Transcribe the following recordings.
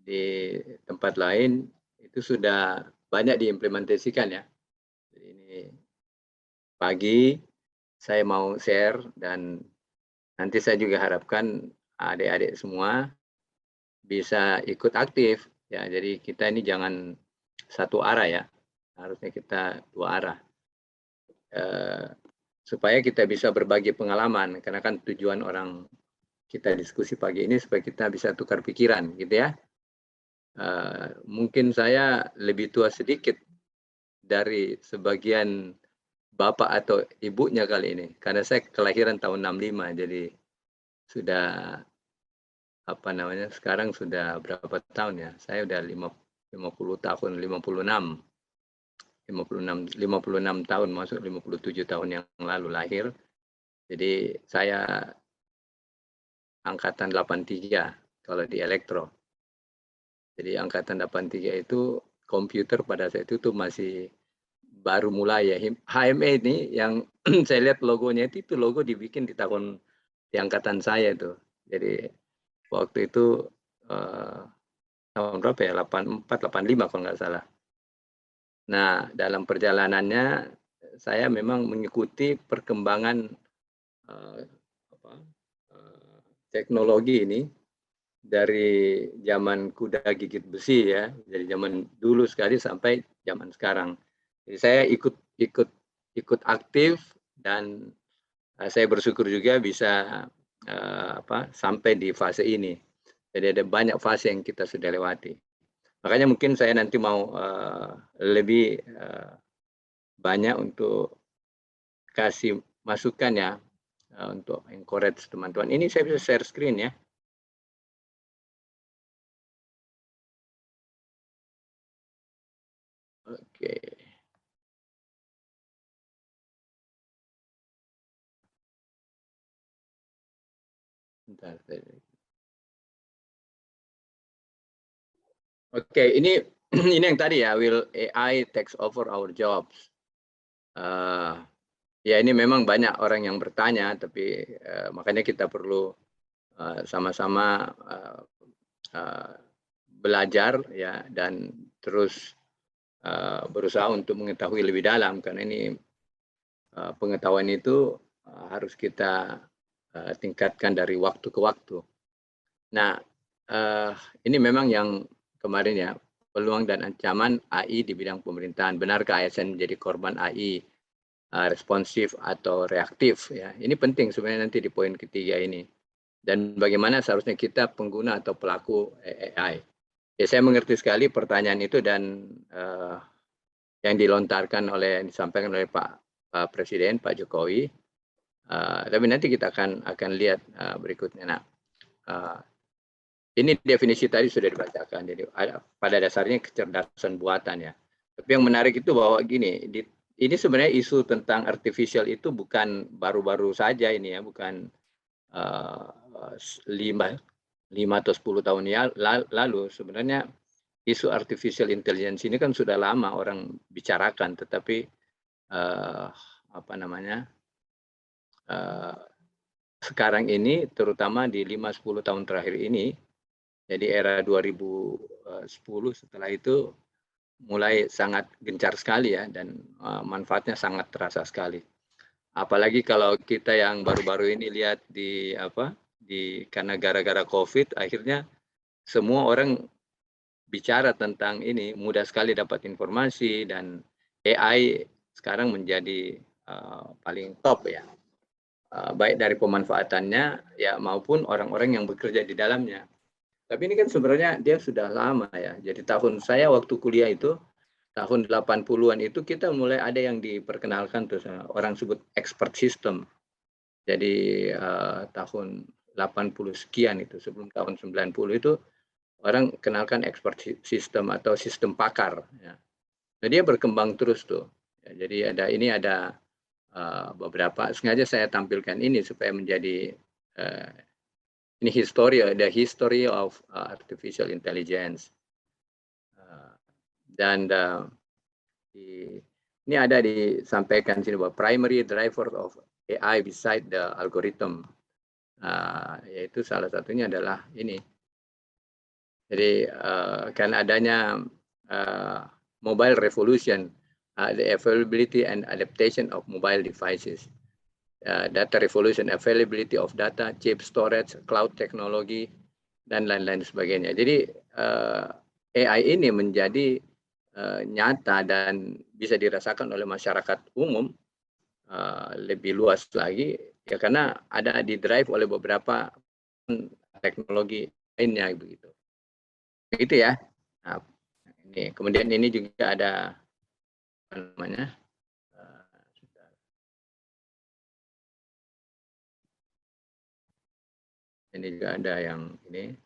di tempat lain itu sudah banyak diimplementasikan ya. Jadi ini pagi saya mau share dan nanti saya juga harapkan adik-adik semua bisa ikut aktif ya. Jadi kita ini jangan satu arah ya, harusnya kita dua arah. Supaya kita bisa berbagi pengalaman karena kan tujuan orang kita diskusi pagi ini supaya kita bisa tukar pikiran gitu ya. Mungkin saya lebih tua sedikit dari sebagian bapak atau ibunya kali ini karena saya kelahiran tahun 65 jadi sudah apa namanya sekarang sudah berapa tahun ya, saya udah 50 tahun, 56 tahun, masuk 57 tahun yang lalu lahir. Jadi saya angkatan 83 kalau di elektro. Jadi angkatan 83 itu komputer pada saat itu tuh masih baru mulai ya. HME ini yang saya lihat logonya itu logo dibikin di angkatan saya itu. Jadi waktu itu tahun berapa ya? 84, 85 kalau nggak salah. Nah, dalam perjalanannya saya memang mengikuti perkembangan eh, apa, teknologi ini dari zaman kuda gigit besi ya, dari zaman dulu sekali sampai zaman sekarang. Jadi saya ikut aktif dan saya bersyukur juga bisa sampai di fase ini. Jadi ada banyak fase yang kita sudah lewati. Makanya mungkin saya nanti mau lebih banyak untuk kasih masukan ya untuk encourage teman-teman. Ini saya bisa share screen ya. Oke. Bentar. Oke, ini ini yang tadi ya, will AI takes over our jobs. Ya ini memang banyak orang yang bertanya, tapi makanya kita perlu sama-sama belajar ya dan terus berusaha untuk mengetahui lebih dalam karena ini pengetahuan itu harus kita tingkatkan dari waktu ke waktu. Nah, ini memang yang kemarin ya, peluang dan ancaman AI di bidang pemerintahan. Benarkah ASN menjadi korban AI responsif atau reaktif? Ya, ini penting sebenarnya nanti di poin ketiga ini. Dan bagaimana seharusnya kita pengguna atau pelaku AI? Ya, saya mengerti sekali pertanyaan itu dan yang disampaikan oleh Pak Presiden, Pak Jokowi. Tapi nanti kita akan lihat berikutnya. Nah, ini definisi tadi sudah dibacakan. Jadi pada dasarnya kecerdasan buatan ya. Tapi yang menarik itu bahwa gini, ini sebenarnya isu tentang artificial itu bukan baru-baru saja ini ya, bukan 5 atau 10 tahun lalu. Sebenarnya isu artificial intelligence ini kan sudah lama orang bicarakan, tetapi sekarang ini terutama di 5-10 tahun terakhir ini, jadi era 2010 setelah itu mulai sangat gencar sekali ya dan manfaatnya sangat terasa sekali. Apalagi kalau kita yang baru-baru ini lihat karena gara-gara COVID akhirnya semua orang bicara tentang ini, mudah sekali dapat informasi dan AI sekarang menjadi paling top ya. Baik dari pemanfaatannya ya maupun orang-orang yang bekerja di dalamnya. Tapi ini kan sebenarnya dia sudah lama ya. Jadi tahun saya waktu kuliah itu tahun 80-an itu kita mulai ada yang diperkenalkan tuh orang sebut expert system. Jadi tahun 80 sekian itu sebelum tahun 90 itu orang kenalkan expert system atau sistem pakar ya. Nah, dia berkembang terus tuh. Ya, jadi ada beberapa sengaja saya tampilkan ini supaya menjadi ini the history of artificial intelligence. Dan ini ada disampaikan sini bahwa primary driver of AI beside the algorithm, yaitu salah satunya adalah ini. Jadi kan adanya mobile revolution, the availability and adaptation of mobile devices, data revolution, availability of data, chip storage, cloud technology, dan lain-lain sebagainya. Jadi AI ini menjadi nyata dan bisa dirasakan oleh masyarakat umum lebih luas lagi, ya karena ada di drive oleh beberapa teknologi lainnya begitu. Begitu ya. Nah, ini kemudian ini juga ada apa namanya? Ini juga ada yang ini.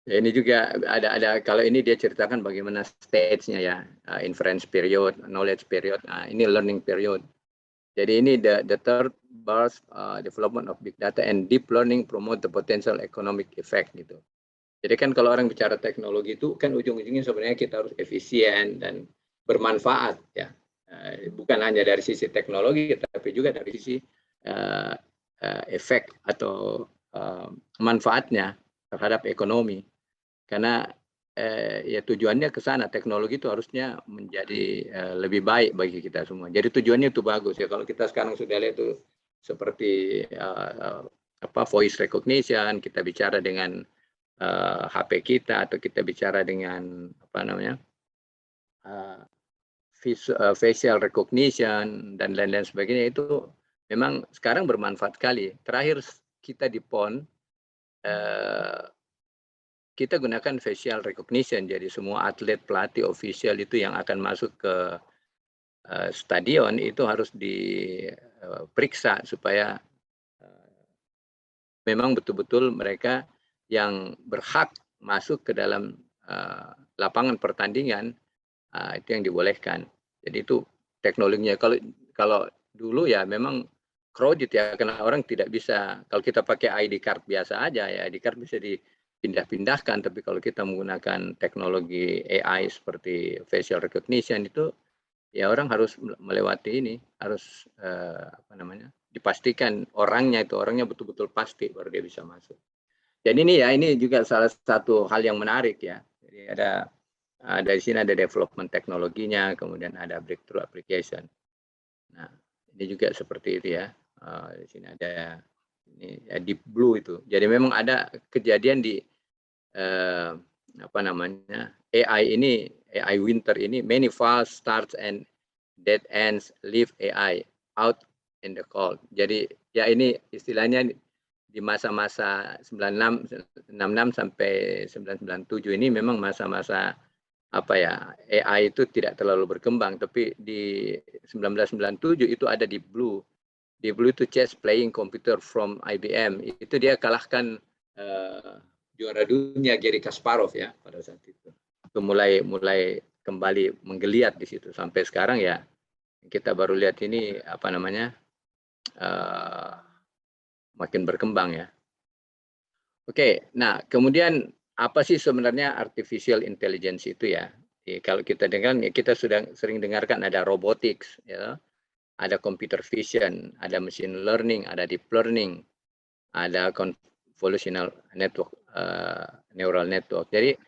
Ya, ini juga ada kalau ini dia ceritakan bagaimana stage-nya ya, inference period, knowledge period, ini learning period. Jadi ini the third burst development of big data and deep learning promote the potential economic effect gitu. Jadi kan kalau orang bicara teknologi itu kan ujung-ujungnya sebenarnya kita harus efisien dan bermanfaat ya, bukan hanya dari sisi teknologi tapi juga dari sisi efek atau manfaatnya terhadap ekonomi. Karena ya tujuannya ke sana, teknologi itu harusnya menjadi lebih baik bagi kita semua. Jadi tujuannya itu bagus ya. Kalau kita sekarang sudah lihat itu seperti voice recognition, kita bicara dengan HP kita atau kita bicara dengan apa namanya facial recognition dan lain-lain sebagainya, itu memang sekarang bermanfaat sekali. Terakhir kita di PON kita gunakan facial recognition, jadi semua atlet, pelatih, official itu yang akan masuk ke stadion itu harus diperiksa supaya memang betul-betul mereka yang berhak masuk ke dalam lapangan pertandingan itu yang dibolehkan. Jadi itu teknologinya. Kalau dulu ya memang crowded ya, karena orang tidak bisa, kalau kita pakai ID card biasa aja ya, ID card bisa dipindah-pindahkan, tapi kalau kita menggunakan teknologi AI seperti facial recognition itu ya orang harus melewati ini, harus dipastikan orangnya betul-betul pasti baru dia bisa masuk. Jadi ini juga salah satu hal yang menarik ya. Jadi dari sini ada development teknologinya, kemudian ada breakthrough application. Nah, ini juga seperti itu ya. Di sini ada ini ya, Deep Blue itu. Jadi memang ada kejadian di AI winter ini, many false starts and dead ends leave AI out in the cold. Jadi ya ini istilahnya di masa-masa 66 sampai 997 ini memang masa-masa AI itu tidak terlalu berkembang, tapi di 1997 itu ada Deep Blue. Deep Blue itu chess playing computer from IBM. Itu dia kalahkan juara dunia Garry Kasparov ya pada saat itu. Itu mulai kembali menggeliat di situ sampai sekarang ya. Kita baru lihat ini makin berkembang ya. Oke, nah kemudian apa sih sebenarnya artificial intelligence itu ya? Kalau kita dengar, ya kita sudah sering dengarkan ada robotics, ya, ada computer vision, ada machine learning, ada deep learning, ada convolutional network, neural network. Jadi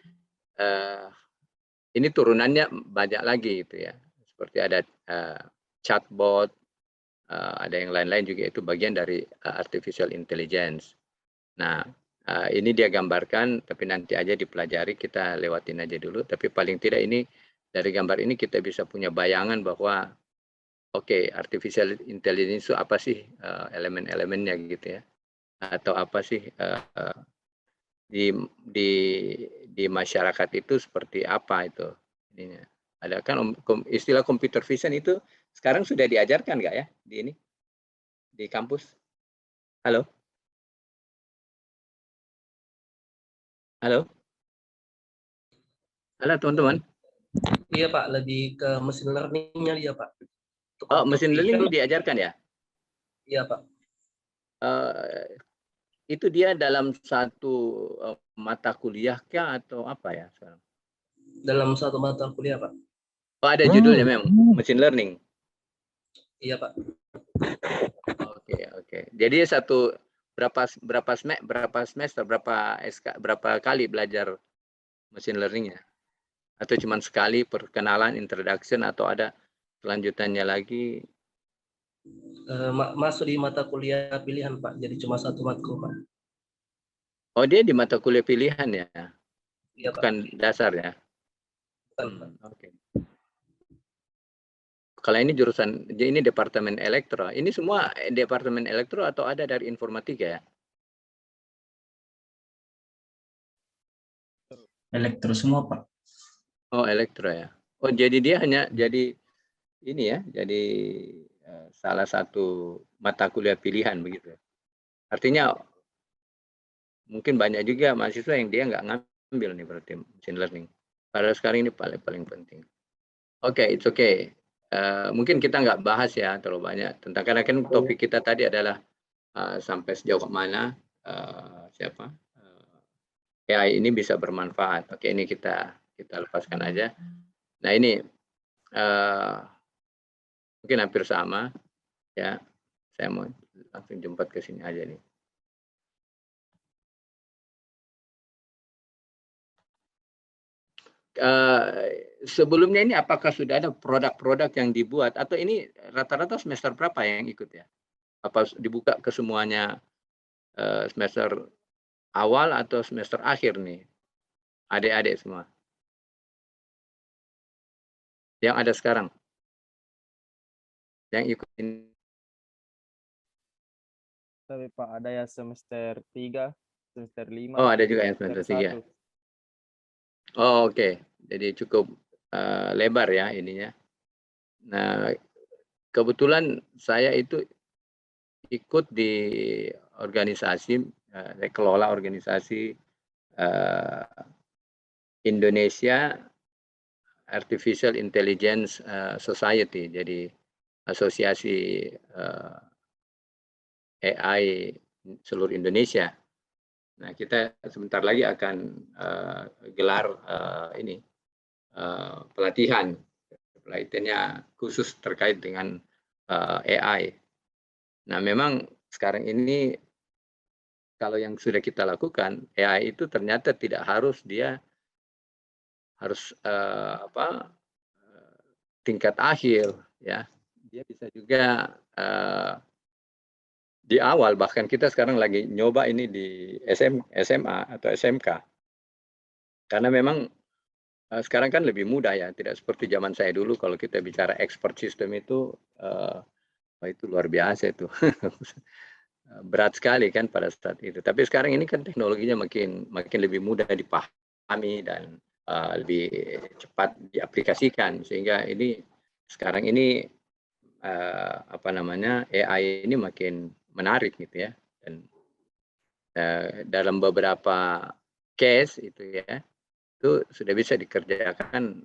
ini turunannya banyak lagi gitu ya. Seperti ada chatbot, ada yang lain-lain juga, itu bagian dari artificial intelligence. Nah, ini dia gambarkan, tapi nanti aja dipelajari, kita lewatin aja dulu. Tapi paling tidak ini dari gambar ini kita bisa punya bayangan bahwa oke, artificial intelligence itu apa sih elemen-elemennya gitu ya, atau apa sih di masyarakat itu seperti apa itu ininya. Ada kan istilah computer vision itu sekarang sudah diajarkan nggak ya di kampus? Halo? Halo? Halo teman-teman. Iya Pak, lebih ke mesin learning-nya dia Pak. Oh, mesin learning itu diajarkan ya? Iya Pak. Itu dia dalam satu mata kuliah kah atau apa ya sekarang? Dalam satu mata kuliah Pak. Oh, ada judulnya memang machine learning. Iya Pak. Oke. Jadi satu berapa semester, berapa kali belajar machine learning-nya? Atau cuma sekali perkenalan, introduction, atau ada kelanjutannya lagi? Masuk di mata kuliah pilihan Pak, jadi cuma satu matkul Pak. Oh, dia di mata kuliah pilihan ya, Iya Pak. bukan dasar ya? Bukan, Pak. Oke. Kalau ini jurusan, ini departemen elektro. Ini semua departemen elektro atau ada dari informatika ya? Elektro semua, Pak. Oh, elektro ya. Oh, jadi dia hanya jadi ini ya, jadi salah satu mata kuliah pilihan begitu. Artinya mungkin banyak juga mahasiswa yang dia nggak ngambil nih berarti machine learning. Padahal sekarang ini paling penting. Oke, it's okay. Mungkin kita nggak bahas ya terlalu banyak tentang, karena kan topik kita tadi adalah sampai sejauh mana AI ini bisa bermanfaat. Oke, ini kita lepaskan aja. Nah ini mungkin hampir sama ya. Saya mau langsung jemput ke sini aja nih. Sebelumnya ini apakah sudah ada produk-produk yang dibuat, atau ini rata-rata semester berapa yang ikut ya? Apa dibuka ke semuanya semester awal atau semester akhir nih? Adik-adik semua yang ada sekarang yang ikut ini. Tapi Pak, ada ya semester 3, semester 5. Oh, ada juga yang semester 3. Oh, oke. Jadi cukup lebar ya ininya. Nah, kebetulan saya itu ikut di organisasi, kelola organisasi Indonesia Artificial Intelligence Society, jadi asosiasi AI seluruh Indonesia. Nah, kita sebentar lagi akan gelar pelatihannya khusus terkait dengan AI. Nah, memang sekarang ini kalau yang sudah kita lakukan, AI itu ternyata tidak harus tingkat akhir ya. Dia bisa juga di awal, bahkan kita sekarang lagi nyoba ini di SMA atau SMK. Karena memang sekarang kan lebih mudah ya, tidak seperti zaman saya dulu kalau kita bicara expert system itu itu luar biasa itu. Berat sekali kan pada saat itu. Tapi sekarang ini kan teknologinya makin lebih mudah dipahami dan lebih cepat diaplikasikan, sehingga ini sekarang ini AI ini makin menarik gitu ya. Dan dalam beberapa case itu ya, itu sudah bisa dikerjakan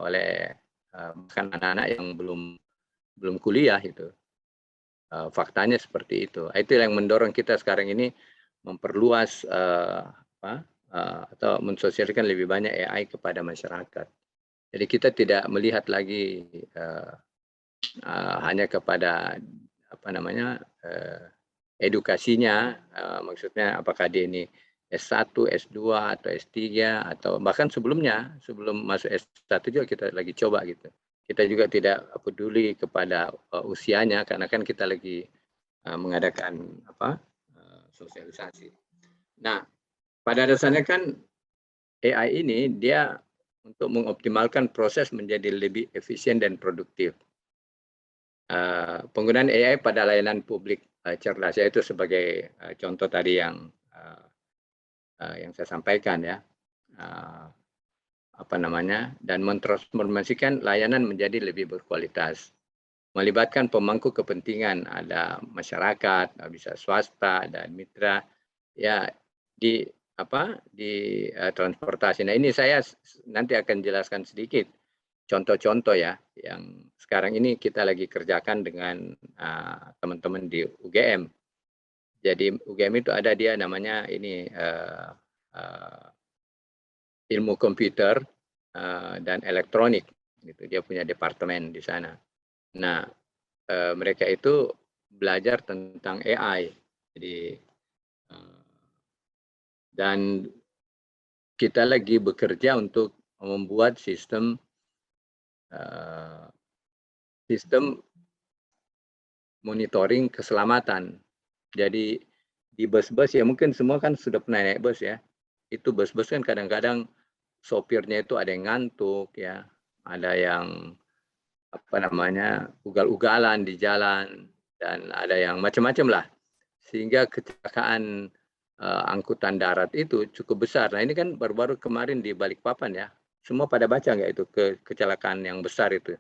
oleh bahkan anak-anak yang belum kuliah itu. Faktanya seperti itu. Itu yang mendorong kita sekarang ini memperluas atau mensosialisasikan lebih banyak AI kepada masyarakat. Jadi kita tidak melihat lagi hanya kepada edukasinya, maksudnya apakah dia ini S1, S2 atau S3 atau bahkan sebelum masuk S1 juga kita lagi coba gitu. Kita juga tidak peduli kepada usianya, karena kan kita lagi mengadakan sosialisasi. Nah, pada dasarnya kan AI ini dia untuk mengoptimalkan proses menjadi lebih efisien dan produktif. Penggunaan AI pada layanan publik cerdas, yaitu sebagai contoh tadi yang saya sampaikan ya, dan mentransformasikan layanan menjadi lebih berkualitas, melibatkan pemangku kepentingan, ada masyarakat, bisa swasta dan mitra ya di transportasi. Nah, ini saya nanti akan jelaskan sedikit contoh-contoh ya yang sekarang ini kita lagi kerjakan dengan teman-teman di UGM. Jadi UGM itu ada dia namanya ini ilmu komputer dan elektronik, gitu. Dia punya departemen di sana. Nah, mereka itu belajar tentang AI. Jadi Dan kita lagi bekerja untuk membuat sistem monitoring keselamatan. Jadi di bus-bus ya mungkin semua kan sudah pernah naik bus ya. Itu bus-bus kan kadang-kadang sopirnya itu ada yang ngantuk ya, ada yang ugal-ugalan di jalan dan ada yang macam-macam lah. Sehingga kecelakaan angkutan darat itu cukup besar. Nah ini kan baru-baru kemarin di Balikpapan ya. Semua pada baca nggak itu kecelakaan yang besar itu,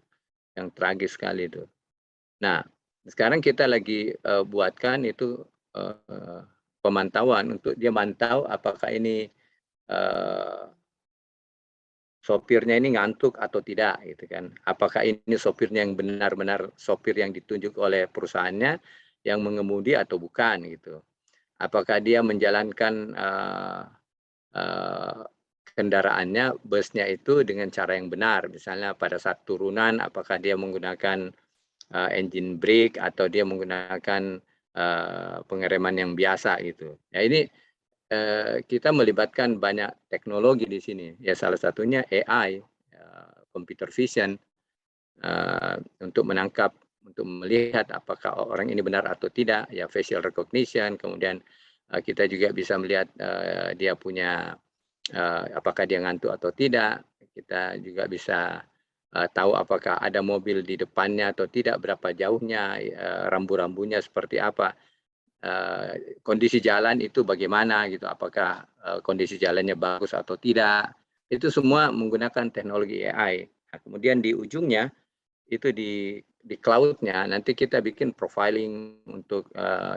yang tragis sekali itu. Nah sekarang kita lagi buatkan itu pemantauan untuk dia mantau apakah ini sopirnya ini ngantuk atau tidak gitu kan. Apakah ini sopirnya yang benar-benar sopir yang ditunjuk oleh perusahaannya yang mengemudi atau bukan gitu. Apakah dia menjalankan kendaraannya, busnya itu dengan cara yang benar. Misalnya pada saat turunan apakah dia menggunakan engine brake atau dia menggunakan pengereman yang biasa gitu. Ya ini kita melibatkan banyak teknologi di sini. Ya salah satunya AI, computer vision, untuk menangkap, untuk melihat apakah orang ini benar atau tidak. Ya facial recognition. Kemudian kita juga bisa melihat dia punya apakah dia ngantuk atau tidak. Kita juga bisa tahu apakah ada mobil di depannya atau tidak, berapa jauhnya, rambu-rambunya seperti apa. Kondisi jalan itu bagaimana gitu, apakah kondisi jalannya bagus atau tidak, itu semua menggunakan teknologi AI. Nah, kemudian di ujungnya itu di cloud-nya nanti kita bikin profiling untuk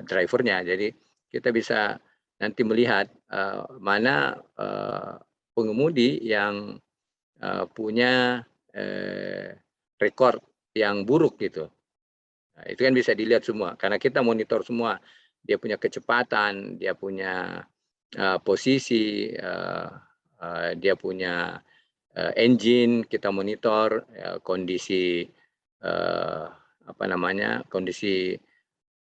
drivernya, jadi kita bisa nanti melihat mana pengemudi yang punya rekor yang buruk gitu. Nah, itu kan bisa dilihat semua karena kita monitor semua. Dia punya kecepatan, dia punya posisi, dia punya engine, kita monitor kondisi kondisi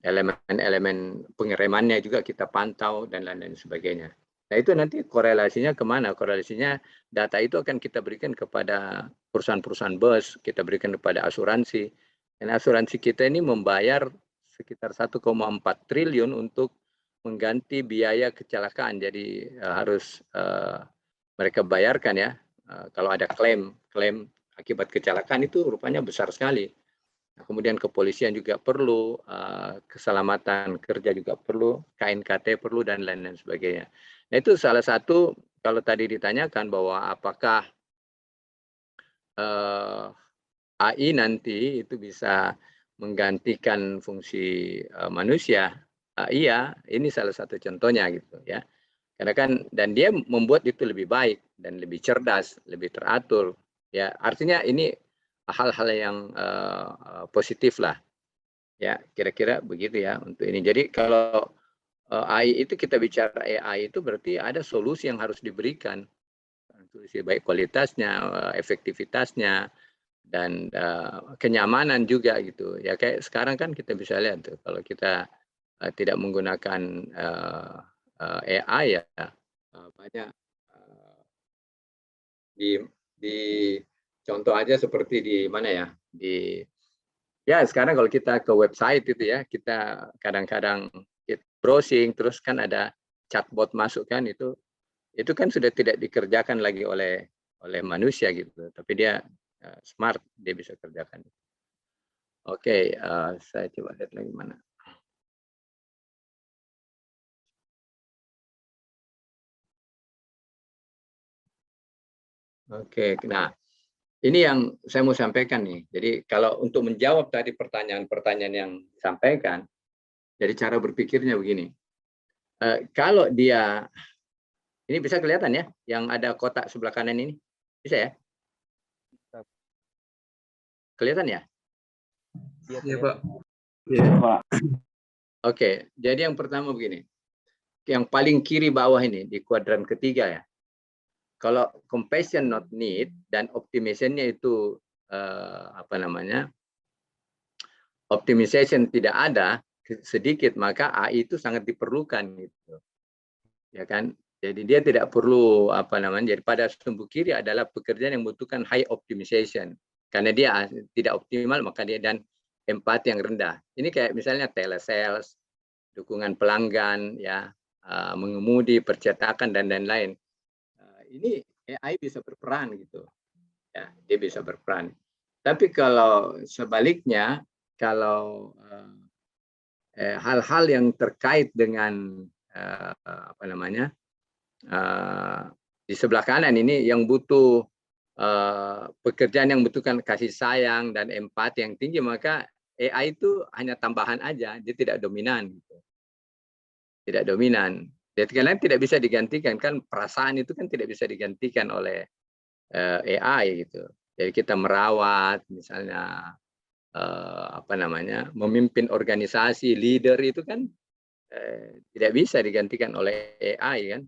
elemen-elemen pengeremannya juga kita pantau dan lain-lain sebagainya. Nah itu nanti korelasinya kemana? Korelasinya data itu akan kita berikan kepada perusahaan-perusahaan bus, kita berikan kepada asuransi. Dan asuransi kita ini membayar sekitar 1,4 triliun untuk mengganti biaya kecelakaan. Jadi harus mereka bayarkan ya. Kalau ada klaim akibat kecelakaan itu rupanya besar sekali. Nah, kemudian kepolisian juga perlu, keselamatan kerja juga perlu, KNKT perlu dan lain-lain sebagainya. Nah itu salah satu kalau tadi ditanyakan bahwa apakah AI nanti itu bisa menggantikan fungsi manusia, iya, ini salah satu contohnya gitu ya. Karena kan dan dia membuat itu lebih baik dan lebih cerdas, lebih teratur. Ya, artinya ini hal-hal yang positif lah. Ya, kira-kira begitu ya untuk ini. Jadi kalau AI itu kita bicara AI itu berarti ada solusi yang harus diberikan. Solusi baik kualitasnya, efektivitasnya, dan kenyamanan juga gitu ya, kayak sekarang kan kita bisa lihat tuh kalau kita tidak menggunakan AI ya banyak di contoh aja seperti di mana ya, di ya sekarang kalau kita ke website itu ya, kita kadang-kadang browsing terus kan ada chatbot masuk kan, itu kan sudah tidak dikerjakan lagi oleh manusia gitu, tapi dia smart, dia bisa kerjakan. Oke, saya coba lihat lagi mana. Oke, nah ini yang saya mau sampaikan nih. Jadi kalau untuk menjawab tadi pertanyaan-pertanyaan yang disampaikan, jadi cara berpikirnya begini. Kalau dia, ini bisa kelihatan ya, yang ada kotak sebelah kanan ini, bisa ya? Kelihatan ya? Iya Pak. Iya, Pak. Oke, jadi yang pertama begini. Yang paling kiri bawah ini di kuadran ketiga ya. Kalau compassion not need dan optimization-nya itu optimization tidak ada sedikit, maka AI itu sangat diperlukan gitu. ya kan? Jadi dia tidak perlu apa namanya. Jadi pada sumbu kiri adalah pekerjaan yang membutuhkan high optimization. Karena dia tidak optimal maka dia dan empati yang rendah. Ini kayak misalnya telesales, dukungan pelanggan, ya, mengemudi, percetakan dan lain-lain. Ini AI bisa berperan gitu, ya, dia bisa berperan. Tapi kalau sebaliknya, kalau hal-hal yang terkait dengan apa namanya di sebelah kanan ini yang butuh pekerjaan yang membutuhkan kasih sayang dan empati yang tinggi, maka AI itu hanya tambahan aja, dia tidak dominan gitu. Tidak dominan. Jadi karena tidak bisa digantikan, kan perasaan itu kan tidak bisa digantikan oleh AI gitu. Jadi kita merawat misalnya apa namanya, memimpin organisasi, leader itu kan tidak bisa digantikan oleh AI kan.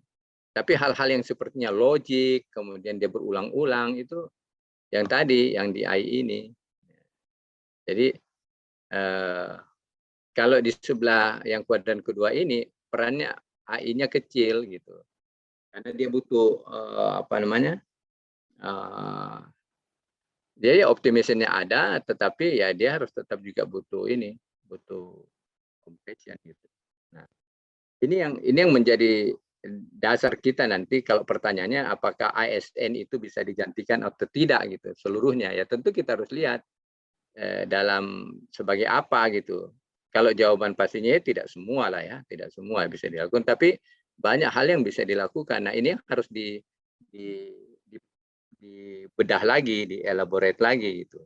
Tapi hal-hal yang sepertinya logik, kemudian dia berulang-ulang itu yang tadi yang di AI ini. Jadi kalau di sebelah yang kuadran kedua ini perannya AI-nya kecil gitu. Karena dia butuh apa namanya? Dia ya optimismnya ada, tetapi ya dia harus tetap juga butuh ini, butuh compassion gitu. Nah, ini yang menjadi dasar kita nanti kalau pertanyaannya apakah ASN itu bisa digantikan atau tidak gitu seluruhnya, ya tentu kita harus lihat dalam sebagai apa gitu. Kalau jawaban pastinya ya tidak semua lah ya, tidak semua bisa dilakukan, tapi banyak hal yang bisa dilakukan. Nah ini harus dibedah lagi, dielaborate lagi gitu.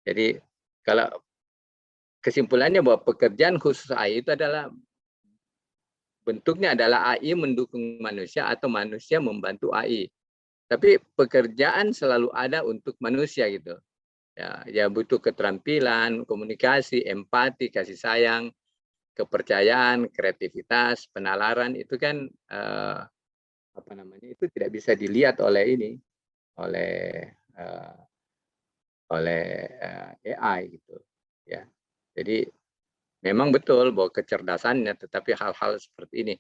Jadi kalau kesimpulannya bahwa pekerjaan khusus AI itu adalah bentuknya adalah AI mendukung manusia atau manusia membantu AI. Tapi pekerjaan selalu ada untuk manusia gitu. Ya butuh keterampilan, komunikasi, empati, kasih sayang, kepercayaan, kreativitas, penalaran itu kan apa namanya itu tidak bisa dilihat oleh ini, oleh AI gitu. Ya, jadi memang betul bahwa kecerdasannya, tetapi hal-hal seperti ini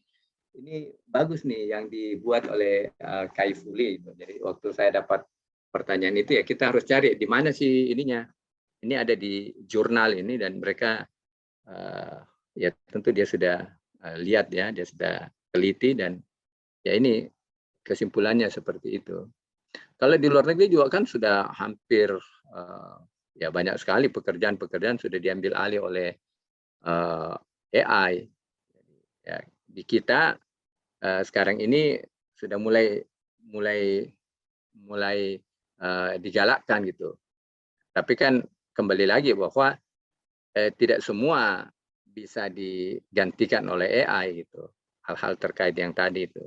bagus nih yang dibuat oleh Kai Fu Lee. Jadi waktu saya dapat pertanyaan itu ya kita harus cari di mana sih ininya. Ini ada di jurnal ini dan mereka ya tentu dia sudah lihat ya, dia sudah teliti dan ya ini kesimpulannya seperti itu. Kalau di luar negeri juga kan sudah hampir ya banyak sekali pekerjaan-pekerjaan sudah diambil alih oleh AI. Ya, di kita sekarang ini sudah mulai digalakkan gitu. Tapi kan kembali lagi bahwa tidak semua bisa digantikan oleh AI gitu. Hal-hal terkait yang tadi itu.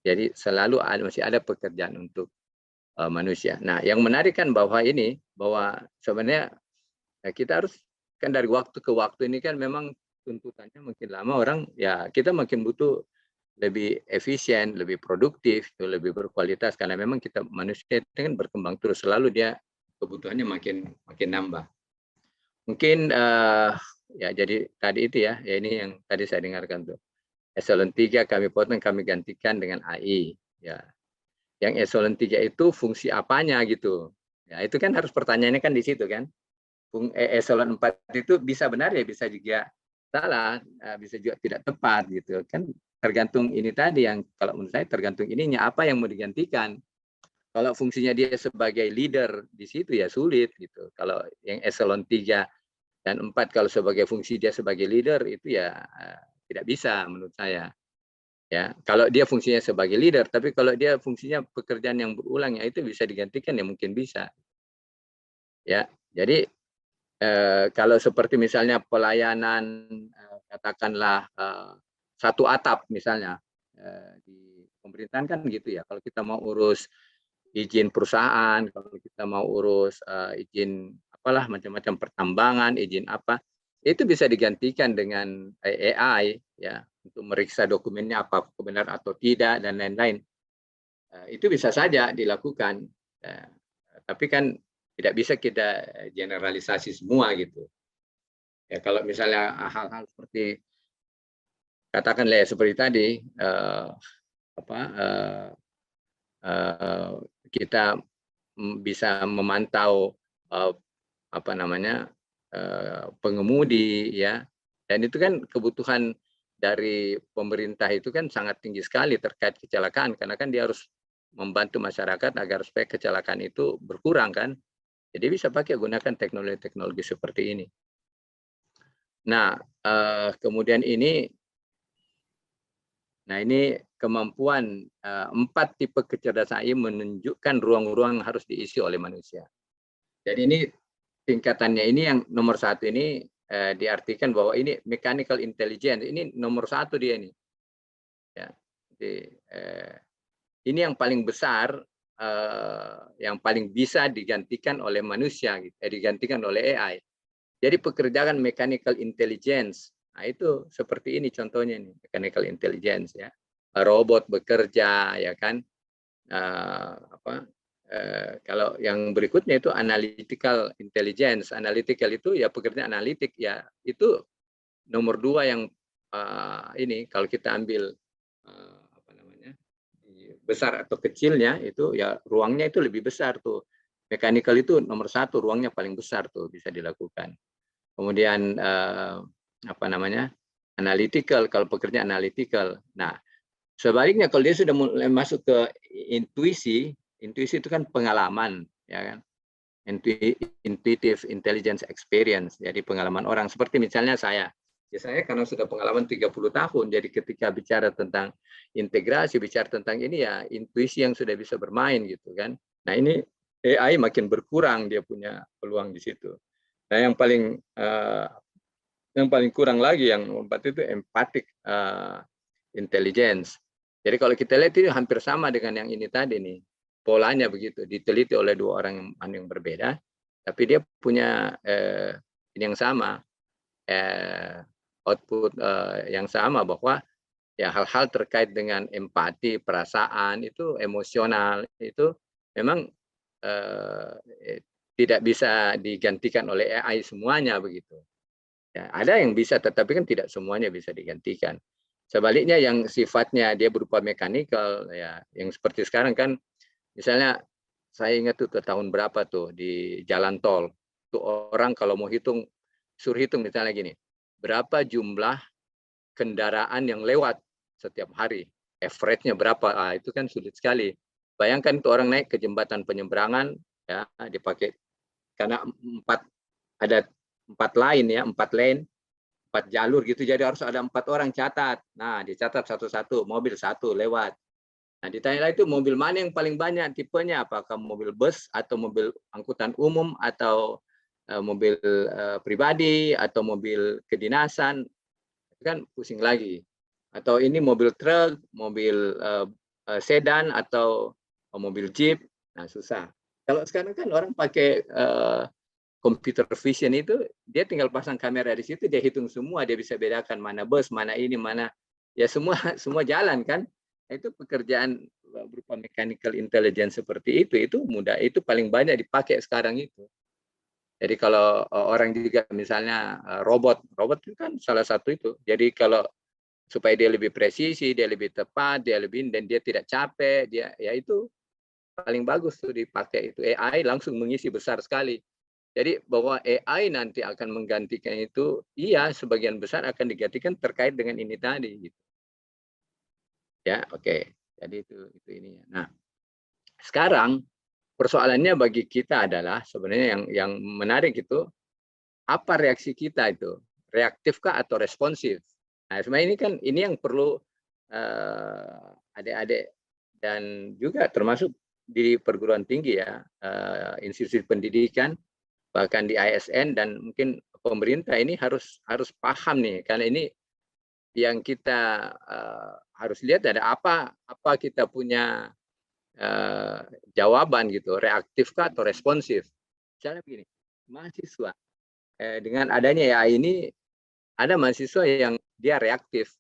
Jadi selalu masih ada pekerjaan untuk manusia. Nah, yang menarik kan bahwa sebenarnya kita harus kan dari waktu ke waktu ini kan memang tuntutannya makin lama orang ya kita makin butuh lebih efisien, lebih produktif, lebih berkualitas karena memang kita manusia itu kan berkembang terus selalu dia kebutuhannya makin nambah. Mungkin ya jadi tadi itu ya ini yang tadi saya dengarkan tuh. Eselon 3 kami potong kami gantikan dengan AI ya. Yang eselon 3 itu fungsi apanya gitu. Ya itu kan harus pertanyaannya kan di situ kan. Eselon 4 itu bisa benar ya bisa juga salah, bisa juga tidak tepat gitu kan tergantung ini tadi yang kalau menurut saya tergantung ininya apa yang mau digantikan. Kalau fungsinya dia sebagai leader di situ ya sulit gitu. Kalau yang eselon 3 dan 4 kalau sebagai fungsi dia sebagai leader itu ya tidak bisa menurut saya. Ya, kalau dia fungsinya sebagai leader, tapi kalau dia fungsinya pekerjaan yang berulang ya itu bisa digantikan ya mungkin bisa. Ya, jadi kalau seperti misalnya pelayanan katakanlah satu atap misalnya di pemerintahan kan gitu ya. Kalau kita mau urus izin perusahaan, kalau kita mau urus izin apalah macam-macam pertambangan, izin apa, itu bisa digantikan dengan AI ya untuk meriksa dokumennya apa benar atau tidak dan lain-lain. Itu bisa saja dilakukan. Tapi kan tidak bisa kita generalisasi semua gitu. Ya kalau misalnya hal-hal seperti katakanlah seperti tadi, kita bisa memantau pengemudi, ya, dan itu kan kebutuhan dari pemerintah itu kan sangat tinggi sekali terkait kecelakaan, karena kan dia harus membantu masyarakat agar supaya kecelakaan itu berkurang kan. Jadi bisa pakai gunakan teknologi-teknologi seperti ini. Nah, kemudian ini kemampuan 4 tipe kecerdasan AI menunjukkan ruang-ruang yang harus diisi oleh manusia. Jadi ini tingkatannya ini yang nomor 1 ini diartikan bahwa ini mechanical intelligence, ini nomor 1 dia ini. Ya, jadi, ini yang paling besar, yang paling bisa digantikan oleh manusia, digantikan oleh AI. Jadi pekerjaan mechanical intelligence, nah itu seperti ini contohnya nih, mechanical intelligence ya, robot bekerja ya kan. Kalau yang berikutnya itu analytical intelligence, analytical itu ya pekerjaan analitik ya, itu nomor 2 yang ini kalau kita ambil besar atau kecilnya itu ya ruangnya itu lebih besar tuh. Mechanical itu nomor 1, ruangnya paling besar tuh bisa dilakukan. Kemudian analytical, kalau pekerjaan analytical. Nah, sebaliknya kalau dia sudah mulai masuk ke intuisi itu kan pengalaman, ya kan? Intuitive intelligence experience, jadi pengalaman orang. Seperti misalnya saya karena sudah pengalaman 30 tahun, jadi ketika bicara tentang integrasi, bicara tentang ini ya intuisi yang sudah bisa bermain gitu kan. Nah ini AI makin berkurang dia punya peluang di situ. Nah yang paling kurang lagi yang 4 itu empathic intelligence. Jadi kalau kita lihat ini hampir sama dengan yang ini tadi nih. Polanya begitu, diteliti oleh 2 orang yang berbeda, tapi dia punya ini yang sama, output yang sama, bahwa ya hal-hal terkait dengan empati, perasaan, itu emosional, itu memang tidak bisa digantikan oleh AI semuanya begitu. Ya, ada yang bisa, tetapi kan tidak semuanya bisa digantikan. Sebaliknya yang sifatnya dia berupa mekanikal, ya, yang seperti sekarang kan, misalnya saya ingat tuh ke tahun berapa tuh di jalan tol, tuh orang kalau mau suruh hitung misalnya gini, berapa jumlah kendaraan yang lewat setiap hari, average-nya berapa, itu kan sulit sekali. Bayangkan tuh orang naik ke jembatan penyeberangan, ya dipakai karena ada 4 lane ya, 4 jalur gitu, jadi harus ada 4 orang catat. Nah, dicatat satu-satu, mobil 1 lewat. Nah, ditanya lagi itu mobil mana yang paling banyak tipenya, apakah mobil bus atau mobil angkutan umum atau mobil pribadi atau mobil kedinasan, itu kan pusing lagi. Atau ini mobil truk, mobil sedan atau mobil jeep, nah susah. Kalau sekarang kan orang pakai computer vision itu, dia tinggal pasang kamera di situ, dia hitung semua, dia bisa bedakan mana bus, mana ini, mana ya semua jalan kan. Itu pekerjaan berupa mechanical intelligence seperti itu mudah, itu paling banyak dipakai sekarang itu. Jadi kalau orang juga misalnya robot itu kan salah satu itu. Jadi kalau supaya dia lebih presisi, dia lebih tepat, dia lebih, dan dia tidak capek, dia ya itu paling bagus tuh dipakai itu. AI langsung mengisi besar sekali. Jadi bahwa AI nanti akan menggantikan itu, iya sebagian besar akan digantikan terkait dengan ini tadi. Gitu. Ya, oke. Jadi itu ininya. Nah, sekarang persoalannya bagi kita adalah sebenarnya yang menarik itu, apa reaksi kita itu? Reaktifkah atau responsif? Nah, sebenarnya ini yang perlu adik-adik dan juga termasuk di perguruan tinggi ya, institusi pendidikan, bahkan di ASN dan mungkin pemerintah ini harus paham nih, karena ini yang kita harus lihat ada apa kita punya jawaban gitu, reaktifkah atau responsif. Misalnya begini, mahasiswa dengan adanya AI ini, ada mahasiswa yang dia reaktif,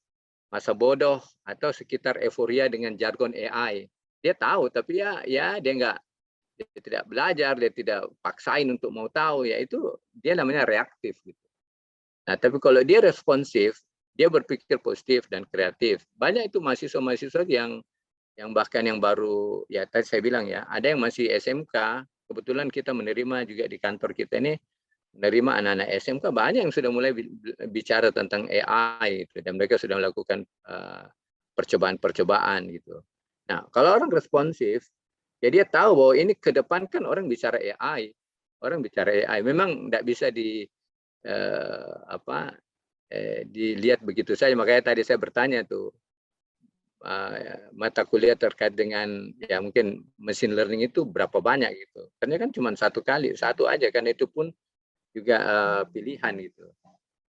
masa bodoh atau sekitar euforia dengan jargon AI. Dia tahu tapi ya dia tidak belajar, dia tidak paksain untuk mau tahu, ya itu dia namanya reaktif gitu. Nah, tapi kalau dia responsif, dia berpikir positif dan kreatif. Banyak itu mahasiswa-mahasiswa yang bahkan yang baru, ya tadi saya bilang ya, ada yang masih SMK. Kebetulan kita menerima juga di kantor kita ini, menerima anak-anak SMK banyak yang sudah mulai bicara tentang AI gitu, dan mereka sudah melakukan percobaan-percobaan gitu. Nah, kalau orang responsif, ya dia tahu bahwa ini ke depan kan orang bicara AI, memang tidak bisa dilihat begitu saja. Makanya tadi saya bertanya tuh, mata kuliah terkait dengan ya mungkin machine learning itu berapa banyak gitu. Karena kan cuma satu aja kan, itu pun juga pilihan gitu.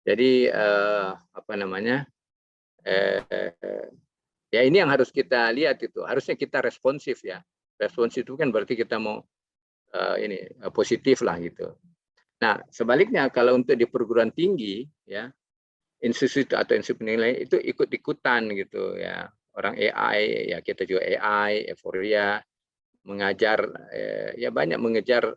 Jadi ya ini yang harus kita lihat itu. Harusnya kita responsif ya. Responsif itu kan berarti kita mau positif lah gitu. Nah, sebaliknya kalau untuk di perguruan tinggi ya, institut atau institut penilaian itu ikut-ikutan gitu ya. Orang AI ya, kita juga AI, euforia, mengajar ya banyak mengejar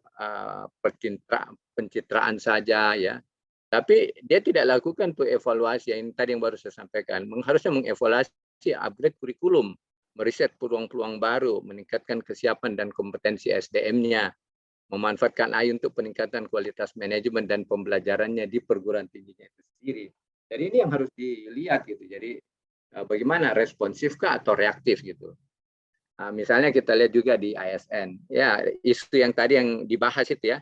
pencitraan saja ya. Tapi dia tidak lakukan tuh evaluasi yang tadi yang baru saya sampaikan. Harusnya mengevaluasi upgrade kurikulum, meriset peluang-peluang baru, meningkatkan kesiapan dan kompetensi SDM-nya, memanfaatkan AI untuk peningkatan kualitas manajemen dan pembelajarannya di perguruan tingginya itu sendiri. Jadi ini yang harus dilihat gitu. Jadi bagaimana, responsifkah atau reaktif gitu. Misalnya kita lihat juga di ASN, ya isu yang tadi yang dibahas itu ya,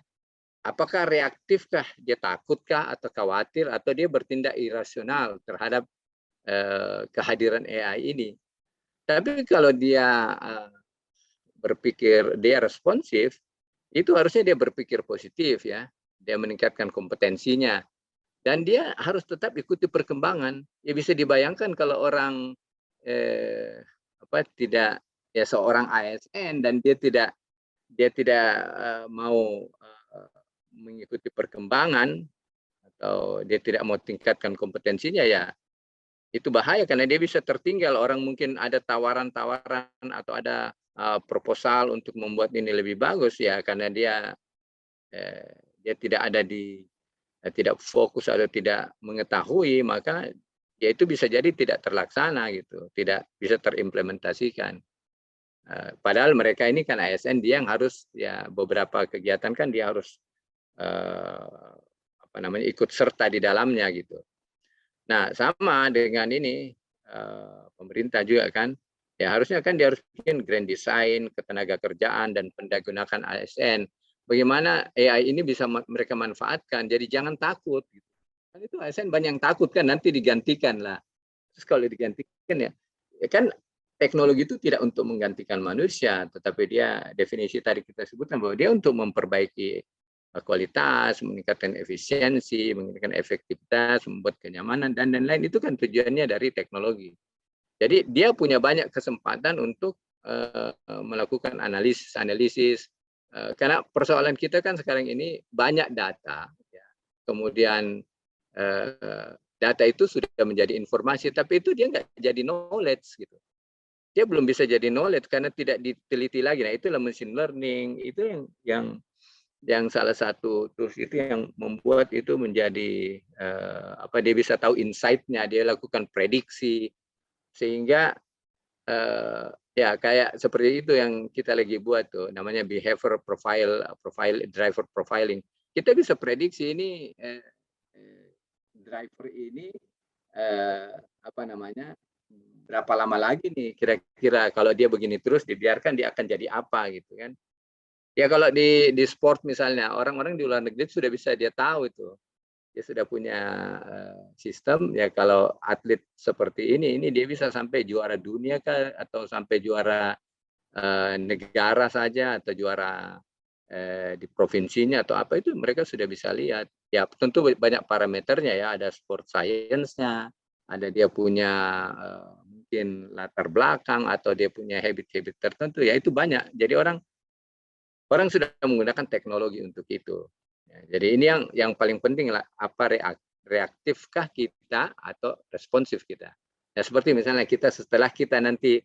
apakah reaktifkah, dia takutkah atau khawatir, atau dia bertindak irasional terhadap kehadiran AI ini. Tapi kalau dia berpikir dia responsif, itu harusnya dia berpikir positif ya, dia meningkatkan kompetensinya, dan dia harus tetap ikuti perkembangan. Ya bisa dibayangkan kalau orang tidak ya seorang ASN dan dia tidak mau mengikuti perkembangan atau dia tidak mau tingkatkan kompetensinya, ya itu bahaya karena dia bisa tertinggal. Orang mungkin ada tawaran-tawaran atau ada proposal untuk membuat ini lebih bagus ya, karena dia tidak fokus atau tidak mengetahui, maka ya itu bisa jadi tidak terlaksana gitu, tidak bisa terimplementasikan. Padahal mereka ini kan ASN, dia yang harus ya beberapa kegiatan kan dia harus ikut serta di dalamnya gitu. Nah, sama dengan ini pemerintah juga kan, ya harusnya kan dia harus bikin grand design ketenaga kerjaan dan pendagunakan ASN. Bagaimana AI ini bisa mereka manfaatkan, jadi jangan takut. Gitu. Kan itu ASN banyak yang takut kan, nanti digantikan lah. Terus kalau digantikan ya kan teknologi itu tidak untuk menggantikan manusia, tetapi dia definisi tadi kita sebutkan bahwa dia untuk memperbaiki kualitas, meningkatkan efisiensi, meningkatkan efektivitas, membuat kenyamanan dan lain-lain. Itu kan tujuannya dari teknologi. Jadi dia punya banyak kesempatan untuk melakukan analisis. Karena persoalan kita kan sekarang ini banyak data, ya. Kemudian data itu sudah menjadi informasi, tapi itu dia nggak jadi knowledge gitu. Dia belum bisa jadi knowledge karena tidak diteliti lagi. Nah, itulah machine learning, itu yang salah satu tools itu yang membuat itu menjadi dia bisa tahu insight-nya, dia lakukan prediksi, sehingga ya kayak seperti itu yang kita lagi buat tuh, namanya behavior driver profiling. Kita bisa prediksi ini driver ini berapa lama lagi nih kira-kira kalau dia begini terus dibiarkan dia akan jadi apa gitu kan. Ya kalau di sport misalnya, orang-orang di luar negeri sudah bisa dia tahu itu. Dia sudah punya sistem ya, kalau atlet seperti ini dia bisa sampai juara dunia kah, atau sampai juara negara saja, atau juara di provinsinya atau apa, itu mereka sudah bisa lihat. Ya tentu banyak parameternya ya, ada sport science-nya, ada dia punya mungkin latar belakang, atau dia punya habit-habit tertentu ya, itu banyak. Jadi orang sudah menggunakan teknologi untuk itu. Ya, jadi ini yang paling penting lah, apa reaktifkah kita atau responsif kita. Ya seperti misalnya kita setelah kita nanti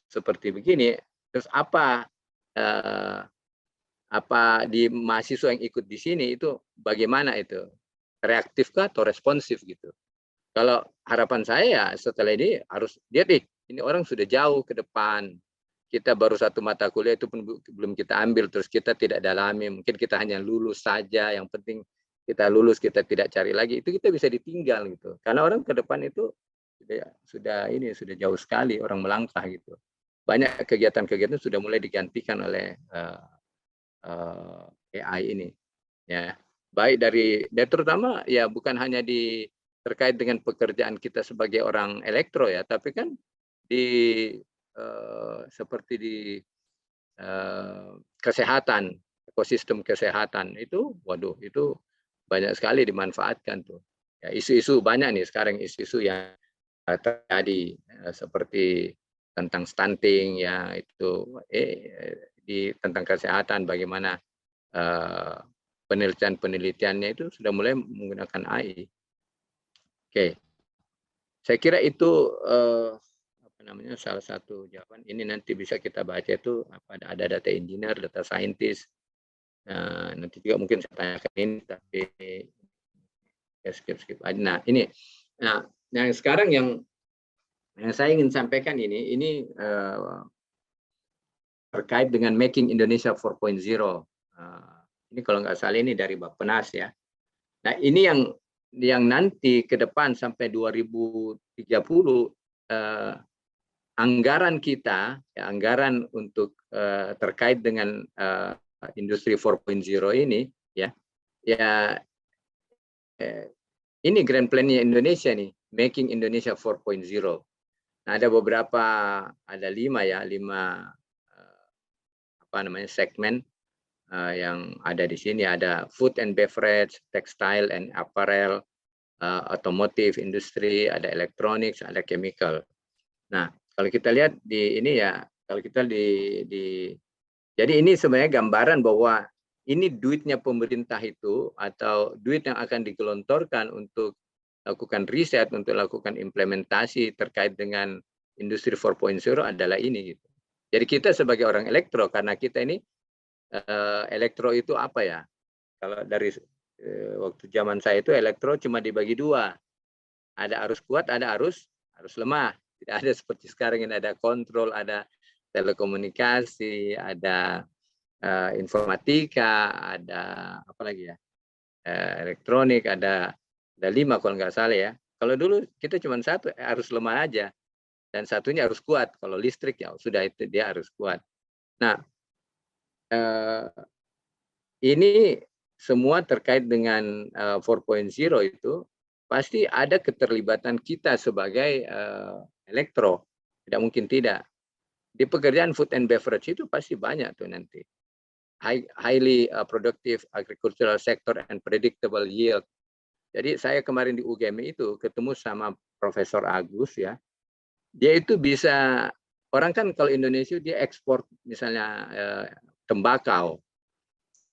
seperti begini, terus apa di mahasiswa yang ikut di sini itu bagaimana itu? reaktif atau responsif gitu. Kalau harapan saya ya setelah ini harus lihat ini orang sudah jauh ke depan. Kita baru satu mata kuliah itu pun belum kita ambil, terus kita tidak dalami, mungkin kita hanya lulus saja, yang penting kita lulus, kita tidak cari lagi, itu kita bisa ditinggal gitu. Karena orang ke depan itu sudah jauh sekali orang melangkah gitu. Banyak kegiatan-kegiatan sudah mulai digantikan oleh AI ini, ya. Baik dan terutama ya bukan hanya terkait dengan pekerjaan kita sebagai orang elektro ya, tapi kan seperti di kesehatan, ekosistem kesehatan itu, waduh itu banyak sekali dimanfaatkan tuh. Ya, isu-isu banyak nih sekarang, isu-isu yang terjadi seperti tentang stunting ya, itu tentang kesehatan, bagaimana penelitian-penelitiannya itu sudah mulai menggunakan AI. Oke, saya kira itu salah satu jawaban. Ini nanti bisa kita baca itu ada data engineer, data scientist. Nanti juga mungkin saya tanyakan ini, tapi ya skip. Nah ini, yang sekarang yang saya ingin sampaikan ini terkait dengan Making Indonesia 4.0. Ini kalau nggak salah ini dari Bappenas ya. Nah ini yang nanti ke depan sampai 2030 anggaran kita, ya, anggaran untuk terkait dengan industri 4.0 ini, ya ini grand plan-nya Indonesia nih, Making Indonesia 4.0. Nah, ada beberapa, ada 5 segmen yang ada di sini. Ada food and beverage, textile and apparel, automotive industry, ada electronics, ada chemical. Nah, kalau kita lihat di ini ya, kalau kita jadi ini sebenarnya gambaran bahwa ini duitnya pemerintah itu atau duit yang akan digelontorkan untuk lakukan riset, untuk lakukan implementasi terkait dengan industri 4.0 adalah ini gitu. Jadi kita sebagai orang elektro, karena kita ini elektro itu apa ya? Kalau dari waktu zaman saya itu elektro cuma dibagi 2. Ada arus kuat, ada arus lemah. Tidak ada seperti sekarang ini ada kontrol, ada telekomunikasi, ada informatika, ada apa lagi ya, elektronik, ada 5 kalau nggak salah ya. Kalau dulu kita cuma 1, arus lemah aja, dan satunya harus kuat. Kalau listrik ya sudah itu dia harus kuat. Nah, ini semua terkait dengan 4.0 itu pasti ada keterlibatan kita sebagai elektro, tidak mungkin tidak. Di pekerjaan food and beverage itu pasti banyak tuh nanti. Highly productive agricultural sector and predictable yield. Jadi saya kemarin di UGM itu ketemu sama Profesor Agus ya. Dia itu bisa, orang kan kalau Indonesia dia ekspor misalnya tembakau.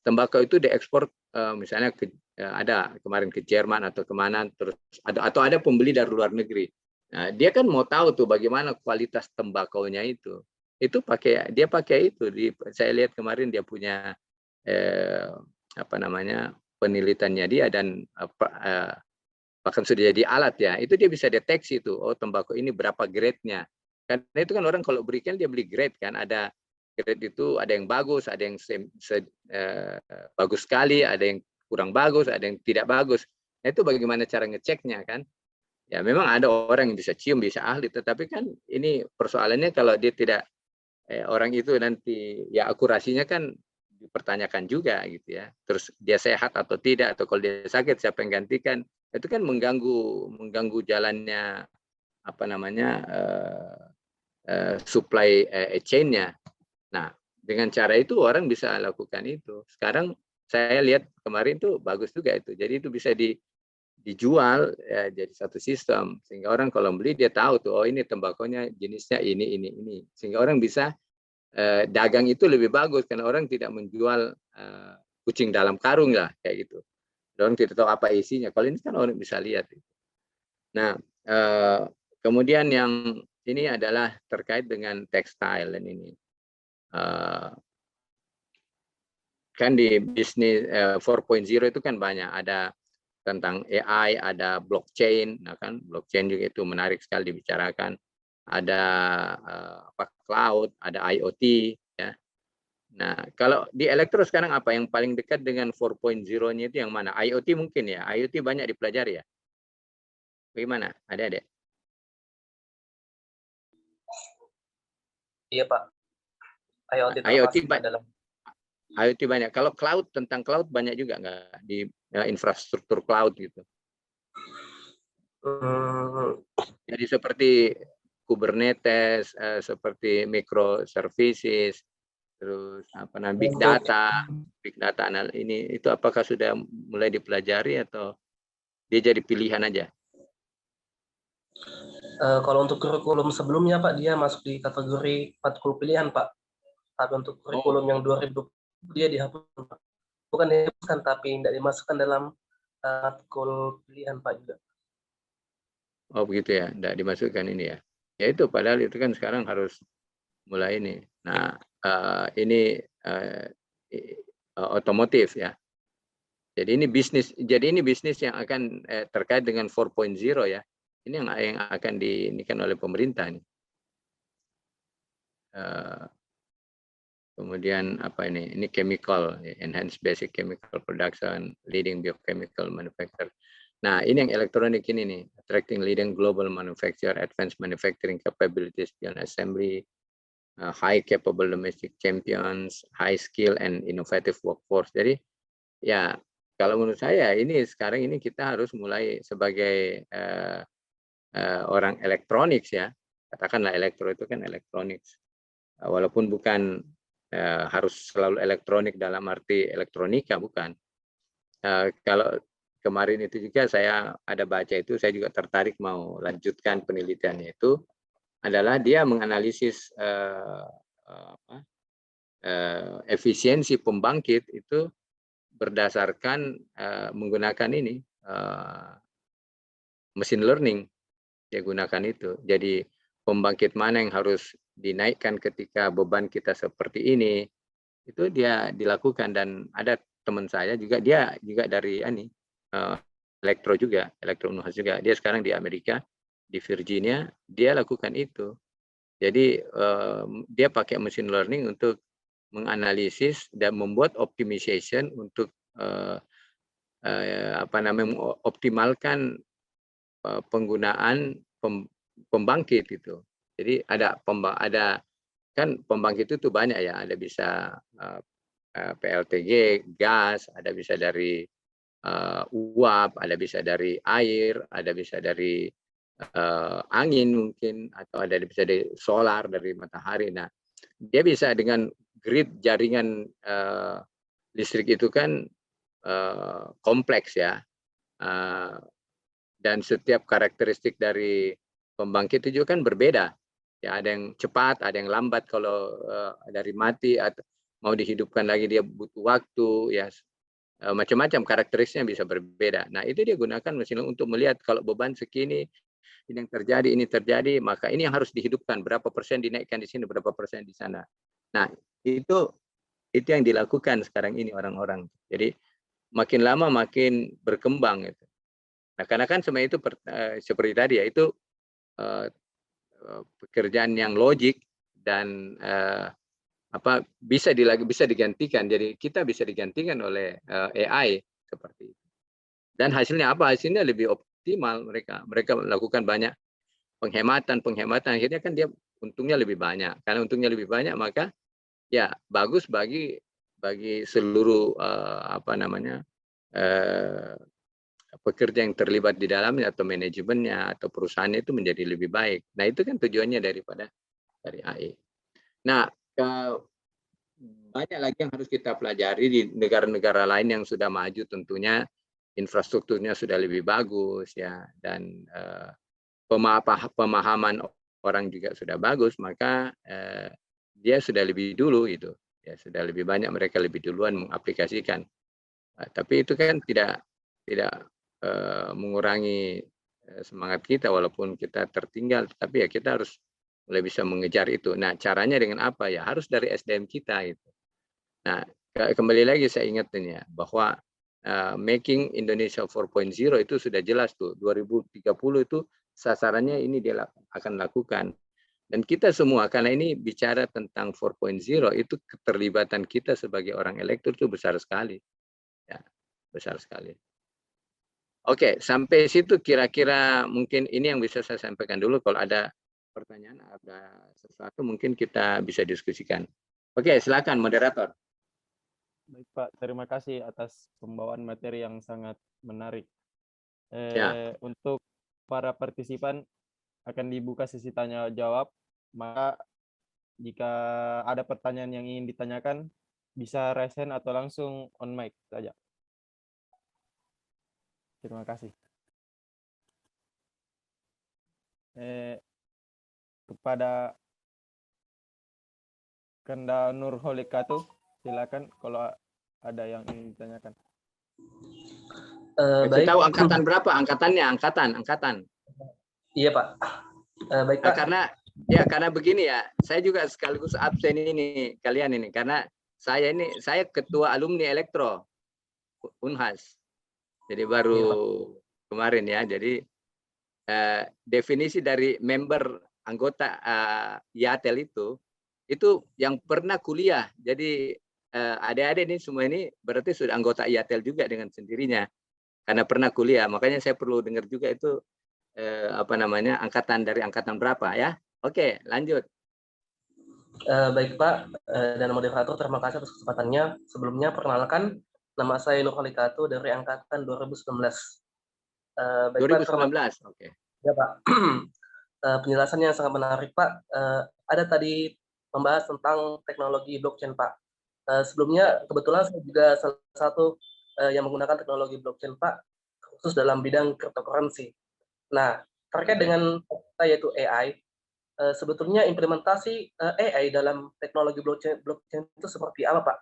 Tembakau itu diekspor misalnya ada kemarin ke Jerman atau kemana, terus ada pembeli dari luar negeri. Nah, dia kan mau tahu tuh bagaimana kualitas tembakaunya itu. Dia pakai itu. Saya lihat kemarin dia punya penelitiannya dia, dan bahkan sudah jadi alat ya. Itu dia bisa deteksi tuh, oh tembakau ini berapa grade-nya. Karena itu kan orang kalau berikan dia beli grade kan, ada grade itu ada yang bagus, ada yang bagus sekali, ada yang kurang bagus, ada yang tidak bagus. Nah, itu bagaimana cara ngeceknya kan? Ya memang ada orang yang bisa cium, bisa ahli, tetapi kan ini persoalannya kalau dia tidak orang itu nanti ya akurasinya kan dipertanyakan juga gitu ya. Terus dia sehat atau tidak, atau kalau dia sakit siapa yang gantikan? Itu kan mengganggu jalannya supply chain-nya. Nah, dengan cara itu orang bisa lakukan itu. Sekarang saya lihat kemarin tuh bagus juga itu. Jadi itu bisa dijual ya, jadi satu sistem sehingga orang kalau beli dia tahu tuh, oh ini tembakonya jenisnya ini. Sehingga orang bisa dagang itu lebih bagus karena orang tidak menjual kucing dalam karung lah kayak gitu. Orang tidak tahu apa isinya. Kalau ini kan orang bisa lihat. Nah, kemudian yang ini adalah terkait dengan tekstil dan ini. Kan di bisnis 4.0 itu kan banyak, ada tentang AI, ada blockchain, nah kan blockchain juga itu menarik sekali dibicarakan. Ada cloud, ada IoT, ya. Nah, kalau di elektro sekarang apa yang paling dekat dengan 4.0-nya itu yang mana? IoT mungkin ya, IoT banyak dipelajari ya. Bagaimana? Ada? Iya Pak, IoT IoT termasuk dalam. IoT banyak. Kalau cloud, tentang cloud banyak juga nggak di infrastruktur cloud gitu. Jadi seperti Kubernetes, seperti microservices, terus big data ini itu apakah sudah mulai dipelajari atau dia jadi pilihan aja? Kalau untuk kurikulum sebelumnya Pak, dia masuk di kategori matkul pilihan Pak. Tapi untuk kurikulum yang 2020 dia dihapuskan Pak. Bukan dihapuskan, tapi tidak dimasukkan dalam matkul pilihan Pak juga. Oh begitu ya, tidak dimasukkan ini ya. Ya itu padahal itu kan sekarang harus mulai ini. Nah ini otomotif ya. Jadi ini bisnis yang akan terkait dengan 4.0 ya. Ini yang akan diinikan oleh pemerintah nih. Kemudian apa ini? Ini chemical, enhanced basic chemical production, leading biochemical manufacturer. Nah, ini yang elektronik ini nih, attracting leading global manufacturer, advanced manufacturing capabilities beyond assembly, high capable domestic champions, high skill and innovative workforce. Jadi ya kalau menurut saya ini sekarang ini kita harus mulai sebagai orang elektronik ya, katakanlah elektro itu kan elektronik, walaupun bukan harus selalu elektronik dalam arti elektronika, bukan. Kalau kemarin itu juga saya ada baca itu, saya juga tertarik mau lanjutkan penelitiannya itu adalah dia menganalisis efisiensi pembangkit itu berdasarkan menggunakan ini machine learning, dia gunakan itu. Jadi pembangkit mana yang harus dinaikkan ketika beban kita seperti ini, itu dia dilakukan. Dan ada teman saya juga, dia juga dari elektro Unhas juga. Dia sekarang di Amerika, di Virginia, dia lakukan itu. Jadi dia pakai machine learning untuk menganalisis dan membuat optimization untuk optimalkan penggunaan pembangkit gitu. Jadi ada kan pembangkit itu banyak ya, ada bisa PLTG, gas, ada bisa dari uap, ada bisa dari air, ada bisa dari angin mungkin, atau ada bisa dari solar, dari matahari. Nah, dia bisa dengan grid jaringan listrik itu kan kompleks ya, dan setiap karakteristik dari pembangkit itu juga kan berbeda. Ya, ada yang cepat, ada yang lambat. Kalau dari mati atau mau dihidupkan lagi dia butuh waktu, ya macam-macam karakteristiknya bisa berbeda. Nah, itu dia gunakan mesin untuk melihat kalau beban segini, ini terjadi, maka ini yang harus dihidupkan, berapa persen dinaikkan di sini, berapa persen di sana. Nah, itu yang dilakukan sekarang ini orang-orang. Jadi makin lama makin berkembang gitu. Nah, karena kan sebenarnya itu seperti tadi ya, itu pekerjaan yang logik dan bisa digantikan. Jadi kita bisa digantikan oleh AI seperti itu. Dan hasilnya apa? Hasilnya lebih optimal. Mereka melakukan banyak penghematan. Akhirnya kan dia untungnya lebih banyak. Karena untungnya lebih banyak, maka ya bagus bagi seluruh pekerja yang terlibat di dalamnya atau manajemennya atau perusahaannya itu menjadi lebih baik. Nah, itu kan tujuannya dari AI. Nah, banyak lagi yang harus kita pelajari di negara-negara lain yang sudah maju, tentunya infrastrukturnya sudah lebih bagus ya, dan pemahaman orang juga sudah bagus, maka dia sudah lebih dulu itu. Ya, sudah lebih banyak, mereka lebih duluan mengaplikasikan. Tapi itu kan tidak mengurangi semangat kita walaupun kita tertinggal, tapi ya kita harus mulai bisa mengejar itu. Nah, caranya dengan apa ya? Harus dari SDM kita itu. Nah, kembali lagi saya ingatkan ya bahwa Making Indonesia 4.0 itu sudah jelas tuh 2030 itu sasarannya ini dia akan lakukan. Dan kita semua karena ini bicara tentang 4.0 itu keterlibatan kita sebagai orang elektro itu besar sekali. Ya, besar sekali. Oke, sampai situ kira-kira mungkin ini yang bisa saya sampaikan dulu. Kalau ada pertanyaan, ada sesuatu mungkin kita bisa diskusikan. Oke, silakan moderator. Baik Pak, terima kasih atas pembawaan materi yang sangat menarik. Ya. Untuk para partisipan akan dibuka sesi tanya jawab, maka jika ada pertanyaan yang ingin ditanyakan bisa raise hand atau langsung on mic saja. Terima kasih. Kepada Kanda Nurholikatu, silakan kalau ada yang ingin ditanyakan. Baik. Tahu angkatan berapa? Angkatan. Iya Pak. Baik Pak. Karena begini ya, saya juga sekaligus absen ini kalian ini karena saya ketua alumni elektro Unhas. Jadi baru kemarin ya. Jadi definisi dari member anggota IATEL itu yang pernah kuliah. Jadi adik-adik ini semua ini berarti sudah anggota IATEL juga dengan sendirinya karena pernah kuliah. Makanya saya perlu dengar juga itu angkatan dari angkatan berapa ya. Oke, lanjut. Baik Pak dan moderator, terima kasih atas kesempatannya. Sebelumnya perkenalkan, nama saya Nurholikatu dari angkatan 2019. Baik 2019, Pak, oke. Ya Pak. Penjelasannya sangat menarik Pak. Ada tadi membahas tentang teknologi blockchain Pak. Sebelumnya kebetulan saya juga salah satu yang menggunakan teknologi blockchain Pak, khusus dalam bidang cryptocurrency. Nah, terkait dengan yaitu AI, sebetulnya implementasi AI dalam teknologi blockchain itu seperti apa Pak?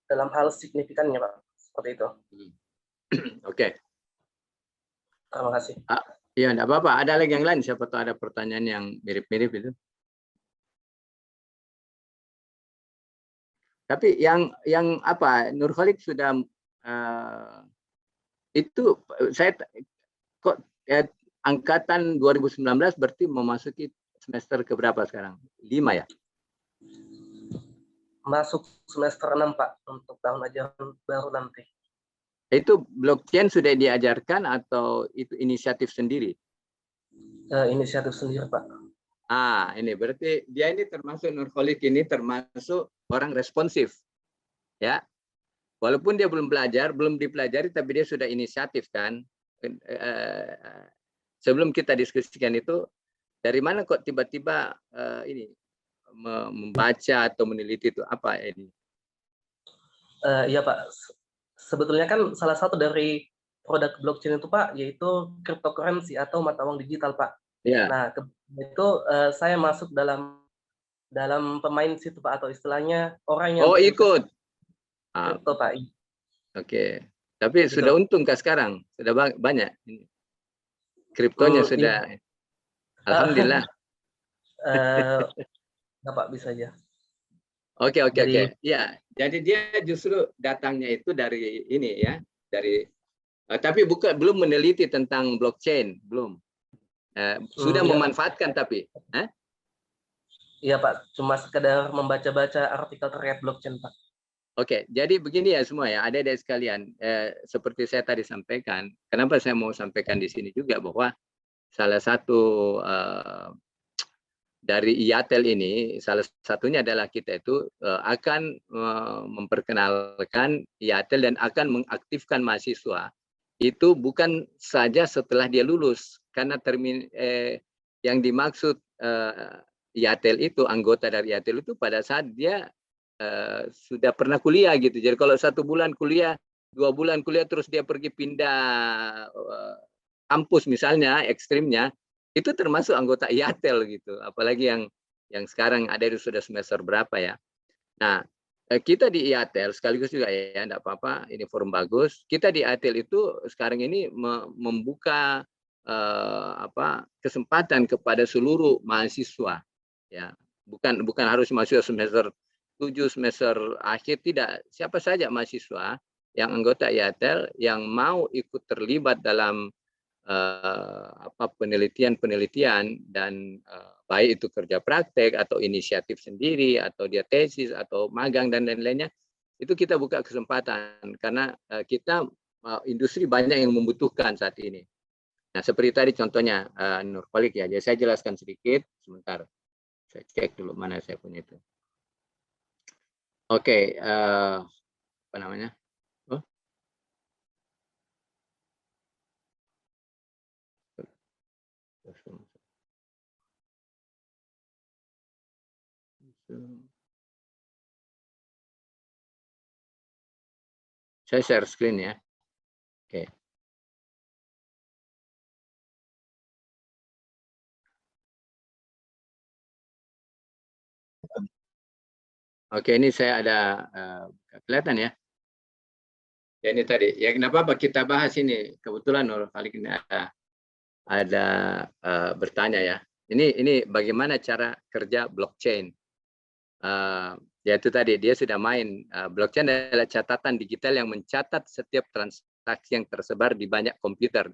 Dalam hal signifikannya Pak, seperti itu. Oke. Terima kasih. Iya, enggak apa-apa. Ada lagi yang lain? Siapa tahu ada pertanyaan yang mirip-mirip itu. Tapi yang apa? Nurholik sudah itu saya kok angkatan 2019 berarti memasuki semester keberapa sekarang? 5 ya? Masuk semester 6 Pak untuk tahun ajaran baru nanti. Itu blockchain sudah diajarkan atau itu inisiatif sendiri? Inisiatif sendiri Pak. Ini berarti dia ini termasuk Nurholik ini termasuk orang responsif. Ya. Walaupun dia belum dipelajari tapi dia sudah inisiatif kan. Sebelum kita diskusikan itu dari mana kok tiba-tiba ini membaca atau meneliti itu apa ini? Iya Pak. Sebetulnya kan salah satu dari produk blockchain itu Pak yaitu cryptocurrency atau mata uang digital Pak. Ya. Nah, itu saya masuk dalam pemain situ Pak, atau istilahnya orang yang ikut. Kripto Pak. Oke. Tapi gitu. Sudah untung kah sekarang? Sudah banyak. Kriptonya sudah. Iya. Alhamdulillah. Nggak Pak, bisa aja. Oke. Ya, jadi dia justru datangnya itu dari ini ya, dari tapi belum meneliti tentang blockchain, belum. Sudah memanfaatkan tapi. Iya Pak, cuma sekedar membaca-baca artikel terkait blockchain Pak. Oke, jadi begini ya semua ya, adik-adik sekalian. Seperti saya tadi sampaikan, kenapa saya mau sampaikan di sini juga bahwa salah satu dari IATEL ini, salah satunya adalah kita itu akan memperkenalkan IATEL dan akan mengaktifkan mahasiswa. Itu bukan saja setelah dia lulus, karena yang dimaksud IATEL itu, anggota dari IATEL itu pada saat dia sudah pernah kuliah gitu. Jadi kalau 1 bulan kuliah, 2 bulan kuliah terus dia pergi pindah kampus misalnya, ekstrimnya, itu termasuk anggota IATEL gitu. Apalagi yang sekarang ada itu sudah semester berapa ya. Nah, kita di IATEL sekaligus juga ya, enggak apa-apa, ini forum bagus. Kita di IATEL itu sekarang ini membuka kesempatan kepada seluruh mahasiswa ya. Bukan harus mahasiswa semester 7 semester akhir, tidak, siapa saja mahasiswa yang anggota IATEL yang mau ikut terlibat dalam penelitian-penelitian dan baik itu kerja praktek atau inisiatif sendiri atau dia tesis atau magang dan lain-lainnya, itu kita buka kesempatan karena kita industri banyak yang membutuhkan saat ini. Nah, seperti tadi contohnya Nurkolik ya. Jadi saya jelaskan sedikit sebentar. Saya cek dulu mana saya punya itu. Oke, apa namanya? Saya share screen ya. Oke. Oke, ini saya ada kelihatan ya. Ya ini tadi. Ya kenapa kita bahas ini? Kebetulan Nur kali ini ada bertanya ya. Ini bagaimana cara kerja blockchain? Yaitu tadi dia sudah main. Blockchain adalah catatan digital yang mencatat setiap transaksi yang tersebar di banyak komputer.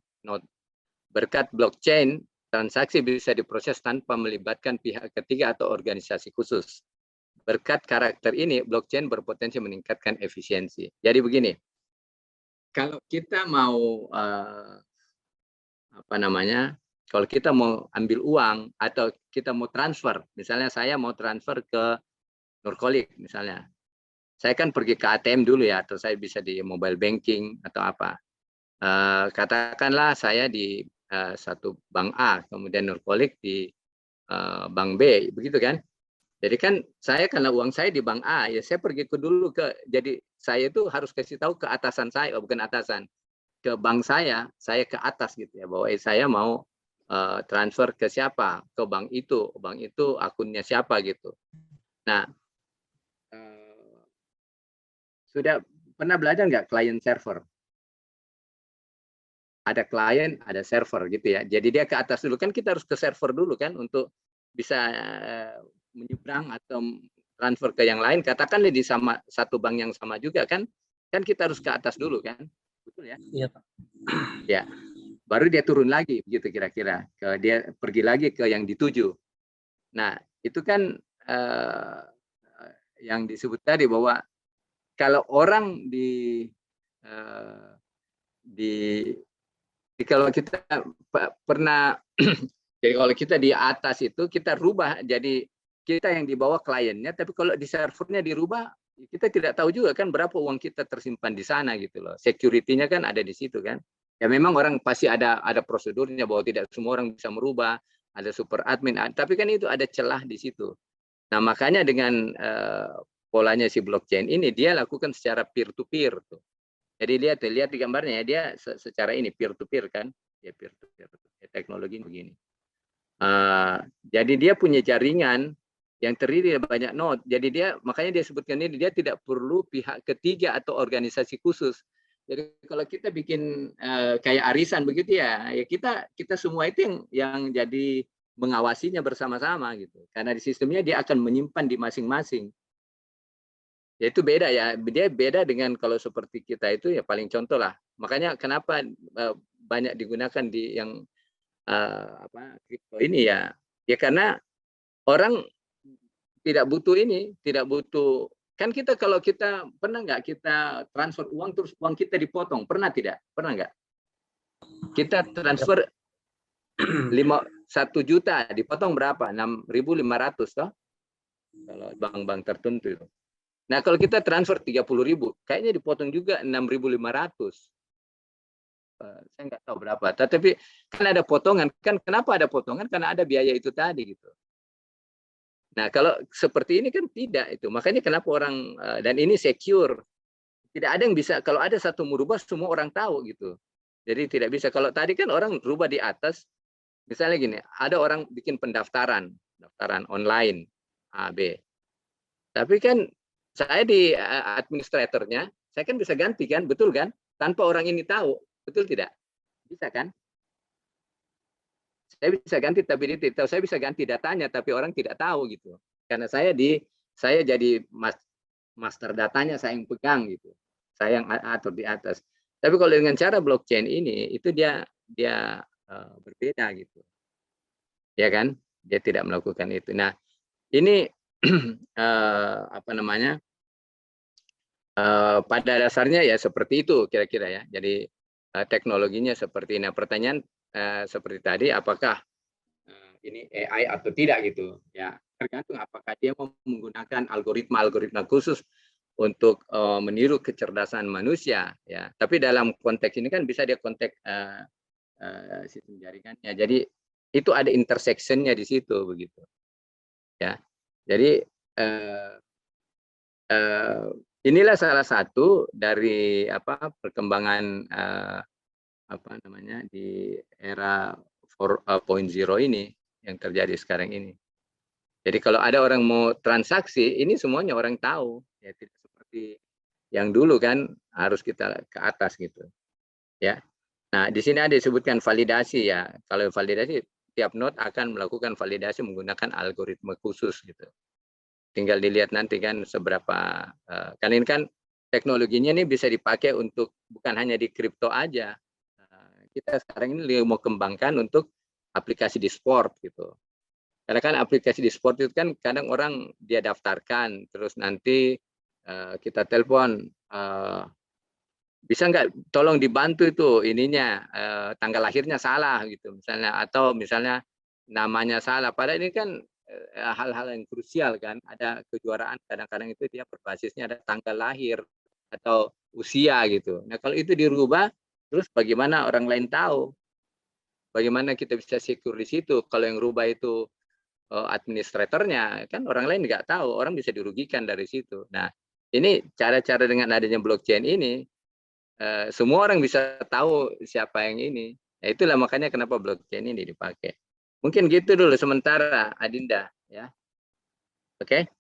Berkat blockchain, transaksi bisa diproses tanpa melibatkan pihak ketiga atau organisasi khusus. Berkat karakter ini, blockchain berpotensi meningkatkan efisiensi. Jadi begini, kalau kita mau kalau kita mau ambil uang atau kita mau transfer, misalnya saya mau transfer ke Nurkolik misalnya, saya kan pergi ke ATM dulu ya, atau saya bisa di mobile banking atau apa. Katakanlah saya di satu bank A, kemudian Nurkolik di bank B, begitu kan? Jadi kan saya karena uang saya di bank A, ya saya pergi jadi saya itu harus kasih tahu ke atasan saya, bukan atasan, ke bank saya ke atas gitu ya, bahwa saya mau transfer ke siapa, ke bank itu akunnya siapa gitu. Nah, sudah pernah belajar nggak client server? Ada klien, ada server gitu ya. Jadi dia ke atas dulu, kan kita harus ke server dulu kan untuk bisa menyeberang atau transfer ke yang lain. Katakan di satu bank yang sama juga kan kita harus ke atas dulu kan, betul ya? Iya Pak. Ya, baru dia turun lagi begitu kira-kira. Dia pergi lagi ke yang dituju. Nah, itu kan yang disebut tadi bahwa kalau orang kalau kita pernah jadi kalau kita di atas itu kita rubah jadi kita yang di bawah kliennya, tapi kalau di servernya dirubah kita tidak tahu juga kan berapa uang kita tersimpan di sana gitu loh. Security-nya kan ada di situ kan. Ya memang orang pasti ada prosedurnya bahwa tidak semua orang bisa merubah, ada super admin, tapi kan itu ada celah di situ. Nah, makanya dengan polanya si blockchain ini dia lakukan secara peer to peer tuh. Jadi lihat di gambarnya ya, dia secara ini peer to peer kan, ya peer to peer. Teknologi begini. Jadi dia punya jaringan yang terdiri dari banyak node. Jadi makanya dia sebutkan ini dia tidak perlu pihak ketiga atau organisasi khusus. Jadi kalau kita bikin kayak arisan begitu ya kita semua itu yang jadi mengawasinya bersama-sama gitu. Karena di sistemnya dia akan menyimpan di masing-masing. Ya itu beda ya, dia beda dengan kalau seperti kita itu ya paling contoh lah. Makanya kenapa banyak digunakan di yang kripto ini ya karena orang tidak butuh kan kita kalau kita pernah nggak kita transfer uang terus uang kita dipotong, pernah tidak? Pernah nggak? Kita transfer 1 juta dipotong berapa? 6.500 toh? Kalau bank-bank tertentu itu. Nah, kalau kita transfer 30.000, kayaknya dipotong juga 6.500. Saya nggak tahu berapa. Tapi kan ada potongan. Kan kenapa ada potongan? Karena ada biaya itu tadi gitu. Nah, kalau seperti ini kan tidak itu. Makanya kenapa orang dan ini secure. Tidak ada yang bisa kalau ada satu merubah semua orang tahu gitu. Jadi tidak bisa. Kalau tadi kan orang rubah di atas. Misalnya gini, ada orang bikin pendaftaran online A B. Tapi kan saya di administratornya, saya kan bisa ganti kan, betul kan? Tanpa orang ini tahu, betul tidak? Bisa kan? Saya bisa ganti tapi dia tidak tahu. Saya bisa ganti datanya tapi orang tidak tahu gitu. Karena saya jadi master datanya saya yang pegang gitu. saya yang atur di atas. Tapi kalau dengan cara blockchain ini itu dia berbeda gitu. Ya kan? Dia tidak melakukan itu. Nah, ini apa namanya? Pada dasarnya ya seperti itu kira-kira ya. Jadi teknologinya seperti ini. Nah, pertanyaan seperti tadi, apakah ini AI atau tidak gitu? Ya, tergantung apakah dia mau menggunakan algoritma khusus untuk meniru kecerdasan manusia. Ya, tapi dalam konteks ini kan bisa dia konteks sistem jaringannya. Jadi itu ada intersection-nya di situ begitu. Ya, jadi inilah salah satu dari perkembangan apa namanya di era 4.0 ini yang terjadi sekarang ini. Jadi kalau ada orang mau transaksi, ini semuanya orang tahu. Ya tidak seperti yang dulu kan harus kita ke atas gitu. Ya. Nah, di sini ada disebutkan validasi ya. Kalau validasi tiap node akan melakukan validasi menggunakan algoritma khusus gitu. Tinggal dilihat nanti kan seberapa kan ini kan teknologinya ini bisa dipakai untuk bukan hanya di kripto aja. Kita sekarang ini mau kembangkan untuk aplikasi di sport gitu. Karena kan aplikasi di sport itu kan kadang orang dia daftarkan terus nanti kita telepon bisa nggak tolong dibantu itu ininya tanggal lahirnya salah gitu misalnya, atau misalnya namanya salah, padahal ini kan hal-hal yang krusial kan. Ada kejuaraan kadang-kadang itu dia berbasisnya ada tanggal lahir atau usia gitu. Nah kalau itu dirubah, terus bagaimana orang lain tahu, bagaimana kita bisa secure di situ? Kalau yang rubah itu administratornya, kan orang lain nggak tahu, orang bisa dirugikan dari situ. Nah ini cara-cara dengan adanya blockchain ini semua orang bisa tahu siapa yang ini. Nah, itulah makanya kenapa blockchain ini dipakai. Mungkin gitu dulu sementara, Adinda, ya. Oke?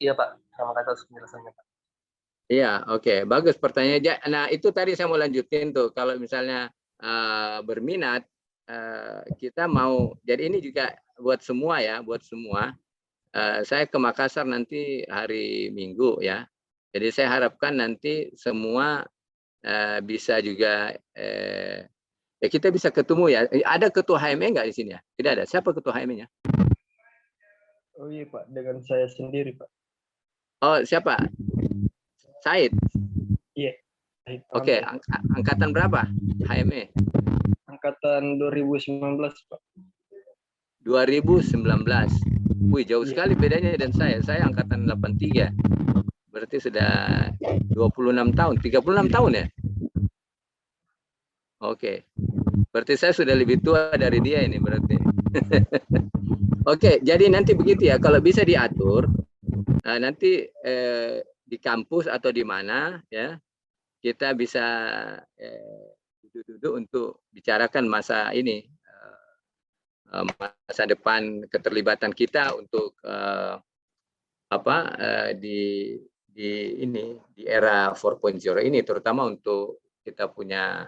Iya Pak, terima kasih atas penjelasannya Pak. Iya, oke. Bagus pertanyaannya. Nah, itu tadi saya mau lanjutin tuh. Kalau misalnya berminat, kita mau, jadi ini juga buat semua ya, buat semua. Saya ke Makassar nanti hari Minggu ya. Jadi saya harapkan nanti semua bisa juga ya kita bisa ketemu ya. Ada ketua HME nggak di sini ya? Tidak ada. Siapa ketua HME-nya? Oh iya Pak, dengan saya sendiri Pak. Oh siapa? Said. Iya. Oke, angkatan berapa HME? Angkatan 2019 Pak. 2019. Wih, jauh sekali bedanya dan saya. Saya angkatan 83. Berarti sudah 26 tahun, 36 tahun ya? Oke. Berarti saya sudah lebih tua dari dia ini berarti. Oke, jadi nanti begitu ya. Kalau bisa diatur, nanti di kampus atau di mana ya, kita bisa duduk-duduk untuk bicarakan masa ini, masa depan keterlibatan kita untuk di ini di era 4.0 ini, terutama untuk kita punya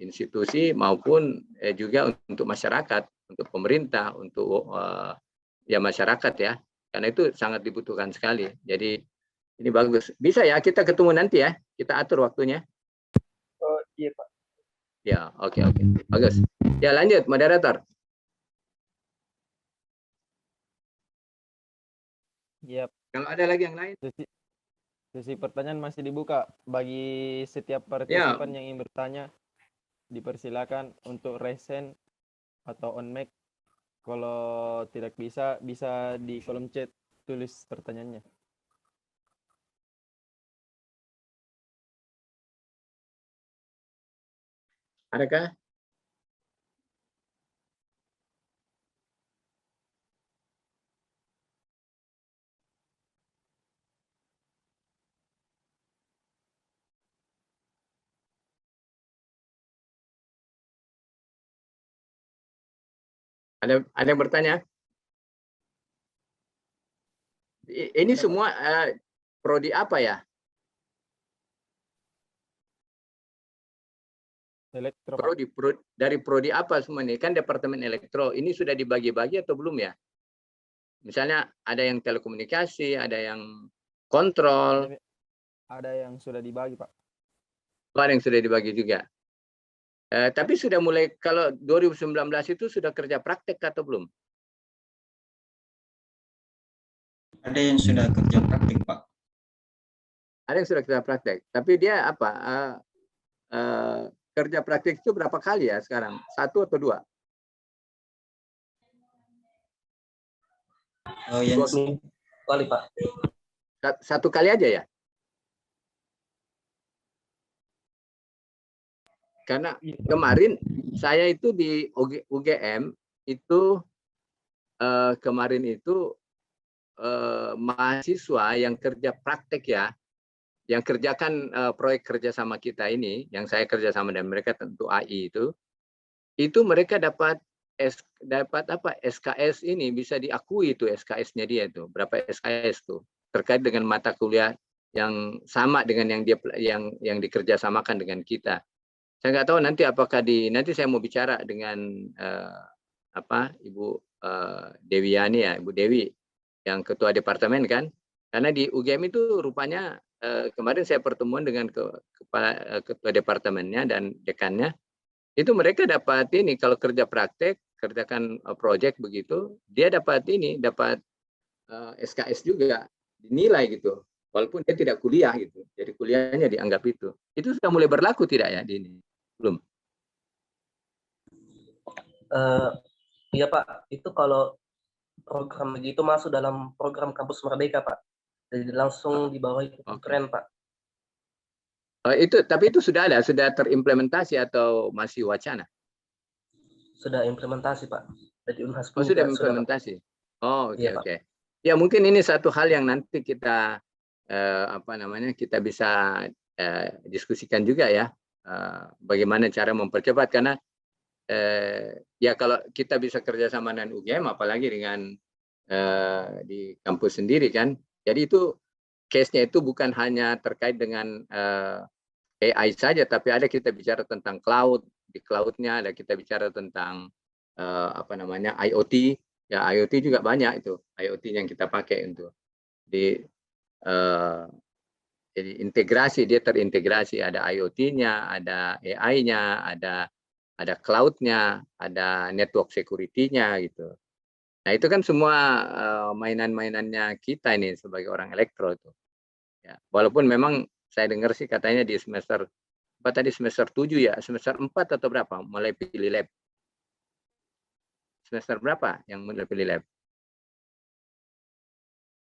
institusi maupun juga untuk masyarakat, untuk pemerintah, untuk ya masyarakat ya, karena itu sangat dibutuhkan sekali. Jadi ini bagus. Bisa ya kita ketemu nanti ya, kita atur waktunya. Oh iya Pak. Ya, oke. Bagus. Ya lanjut, moderator. Yap. Kalau ada lagi yang lain. Sesi pertanyaan masih dibuka bagi setiap partisipan yang ingin bertanya. Dipersilakan untuk raise hand atau on mic. Kalau tidak bisa di kolom chat tulis pertanyaannya. Adakah? Ada yang bertanya? Ini semua prodi apa ya? Elektro. Dari prodi apa semua ini? Kan departemen elektro. Ini sudah dibagi-bagi atau belum ya? Misalnya ada yang telekomunikasi, ada yang kontrol, Ada yang sudah dibagi, Pak. ada yang sudah dibagi juga. Tapi sudah mulai, kalau 2019 itu sudah kerja praktek atau belum? Ada yang sudah kerja praktik, Pak. Ada yang sudah kerja praktek. Tapi dia apa? Kerja praktek itu berapa kali ya sekarang? 1 atau 2? Oh, yang 2 kali, Pak. 1 kali aja ya? Karena kemarin saya itu di UGM itu kemarin itu mahasiswa yang kerja praktek ya, yang kerjakan proyek kerjasama kita ini, yang saya kerjasama dan mereka tentu AI itu mereka dapat apa SKS ini bisa diakui itu SKS-nya dia itu berapa SKS tuh terkait dengan mata kuliah yang sama dengan yang dia yang dikerjasamakan dengan kita. Saya nggak tahu nanti apakah nanti saya mau bicara dengan Ibu Dewiani ya, Ibu Dewi yang ketua departemen kan, karena di UGM itu rupanya kemarin saya pertemuan dengan kepala ketua departemennya dan dekannya, itu mereka dapat ini kalau kerja praktek kerjakan project begitu, dia dapat SKS juga dinilai gitu, walaupun dia tidak kuliah gitu, jadi kuliahnya dianggap itu sudah mulai berlaku tidak ya di ini? Belum. Iya Pak, itu kalau program begitu masuk dalam program Kampus Merdeka Pak, jadi langsung di bawah keren Pak. Tapi itu sudah terimplementasi atau masih wacana? Sudah implementasi Pak. Jadi Unhas pun sudah implementasi. Oke. Iya, oke. Ya mungkin ini satu hal yang nanti kita kita bisa diskusikan juga ya, bagaimana cara mempercepat, karena ya kalau kita bisa kerjasama dengan UGM apalagi dengan di kampus sendiri kan, jadi itu case-nya itu bukan hanya terkait dengan AI saja, tapi ada kita bicara tentang cloud, di cloud-nya ada kita bicara tentang IoT, ya IoT juga banyak itu, IoT yang kita pakai untuk jadi integrasi, dia terintegrasi, ada IoT-nya, ada AI-nya, ada cloud-nya, ada network security-nya gitu. Nah itu kan semua mainan-mainannya kita ini sebagai orang elektro itu. Ya, walaupun memang saya dengar sih katanya di semester 7 ya, semester 4 atau berapa mulai pilih lab. Semester berapa yang mulai pilih lab?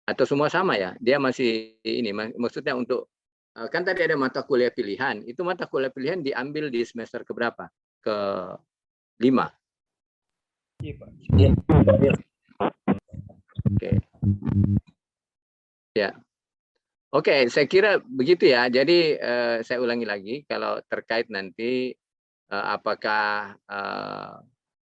Atau semua sama ya? Dia masih ini, maksudnya untuk, kan tadi ada mata kuliah pilihan, itu mata kuliah pilihan diambil di semester keberapa? Ke-5? Iya Pak. Iya. Oke. Ya. Oke, saya kira begitu ya. Jadi saya ulangi lagi, kalau terkait nanti apakah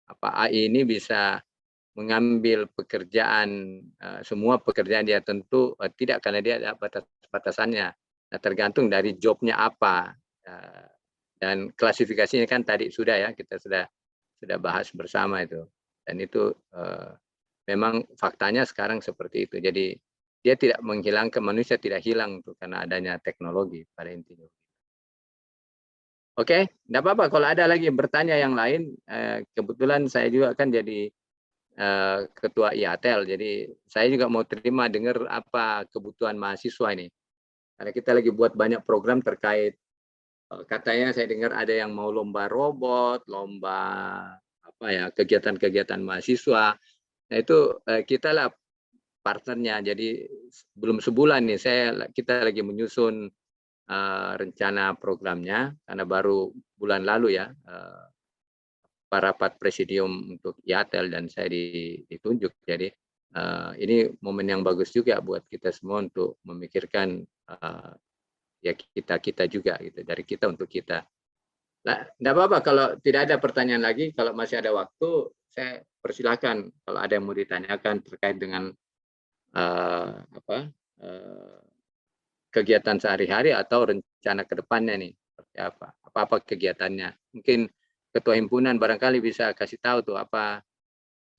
AI ini bisa mengambil pekerjaan, semua pekerjaan, dia tentu tidak, karena dia ada batas-batasannya. Nah, tergantung dari jobnya apa, dan klasifikasinya kan tadi sudah ya, kita sudah bahas bersama itu. Dan itu memang faktanya sekarang seperti itu. Jadi dia tidak menghilangkan, manusia tidak hilang tuh karena adanya teknologi pada intinya. Oke, tidak apa-apa kalau ada lagi bertanya yang lain. Kebetulan saya juga kan jadi ketua IATEL, jadi saya juga mau terima dengar apa kebutuhan mahasiswa ini. Karena kita lagi buat banyak program terkait, katanya saya dengar ada yang mau lomba robot, lomba kegiatan-kegiatan mahasiswa. Nah itu kita lah partnernya. Jadi belum sebulan nih kita lagi menyusun rencana programnya, karena baru bulan lalu ya rapat presidium untuk IATEL dan saya ditunjuk. Jadi ini momen yang bagus juga buat kita semua untuk memikirkan ya kita juga gitu, dari kita untuk kita. Nah, enggak apa-apa kalau tidak ada pertanyaan lagi, kalau masih ada waktu saya persilakan kalau ada yang mau ditanyakan terkait dengan kegiatan sehari-hari atau rencana ke depannya nih, seperti apa kegiatannya. Mungkin ketua himpunan barangkali bisa kasih tahu tuh apa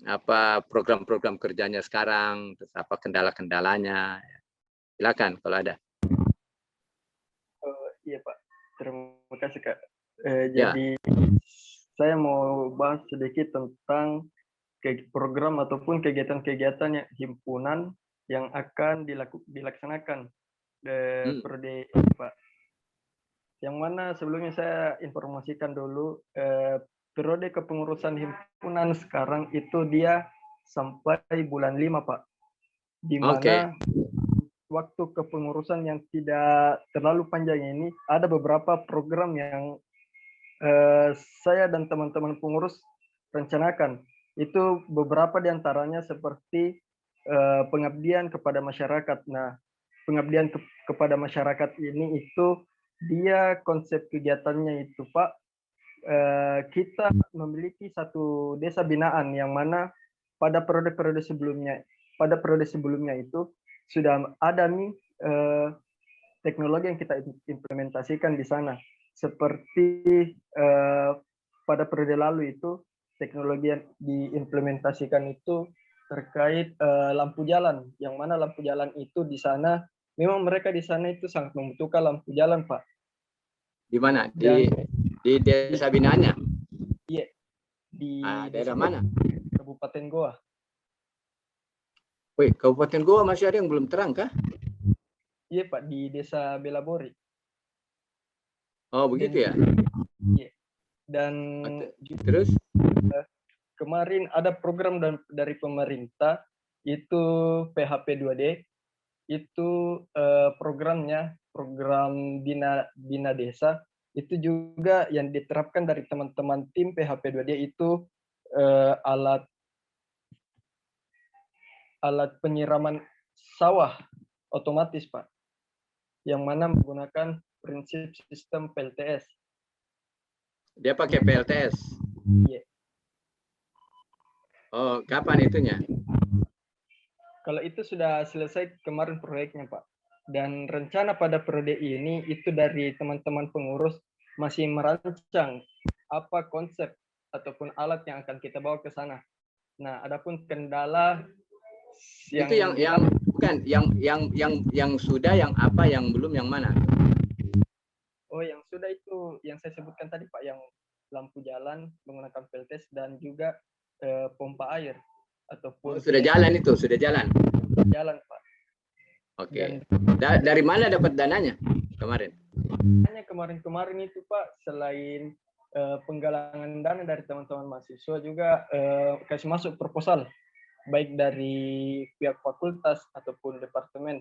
apa program-program kerjanya sekarang, terus apa kendala-kendalanya. Silakan kalau ada. Iya Pak, terima kasih Kak. Ya. Jadi saya mau bahas sedikit tentang program ataupun kegiatan-kegiatan yang himpunan yang akan dilaksanakan periode ini, Pak. Yang mana sebelumnya saya informasikan dulu, periode kepengurusan himpunan sekarang itu dia sampai bulan 5, Pak. Di mana waktu kepengurusan yang tidak terlalu panjang ini, ada beberapa program yang saya dan teman-teman pengurus rencanakan. Itu beberapa diantaranya seperti pengabdian kepada masyarakat. Nah, pengabdian kepada masyarakat ini itu dia konsep kegiatannya itu Pak, kita memiliki satu desa binaan yang mana pada periode sebelumnya itu sudah ada nih teknologi yang kita implementasikan di sana. Seperti pada periode lalu itu teknologi yang diimplementasikan itu terkait lampu jalan, yang mana lampu jalan itu di sana memang mereka di sana itu sangat membutuhkan lampu jalan, Pak. Di mana? Di desa binaannya? Iya. Di daerah mana? Kabupaten Goa. Wih, Kabupaten Goa masih ada yang belum terang kah? Iya Pak, di desa Belabori. Oh begitu ya? Iya. Dan terus? Kemarin ada program dari pemerintah, itu PHP 2D, itu program Bina Desa, itu juga yang diterapkan dari teman-teman tim PHP 2D itu alat penyiraman sawah otomatis, Pak, yang mana menggunakan prinsip sistem PLTS. Dia pakai PLTS? Iya. Oh, kapan itunya? Kalau itu sudah selesai kemarin proyeknya, Pak. Dan rencana pada periode ini itu dari teman-teman pengurus masih merancang apa konsep ataupun alat yang akan kita bawa ke sana. Nah, adapun kendala yang itu yang sudah, yang apa, yang belum, yang mana? Oh, yang sudah itu yang saya sebutkan tadi, Pak, yang lampu jalan menggunakan PLTS dan juga pompa air ataupun sudah jalan itu, sudah jalan. Jalan, Pak. Oke. Dari mana dapat dananya kemarin? Hanya kemarin itu, Pak, selain penggalangan dana dari teman-teman mahasiswa juga kasih masuk proposal baik dari pihak fakultas ataupun departemen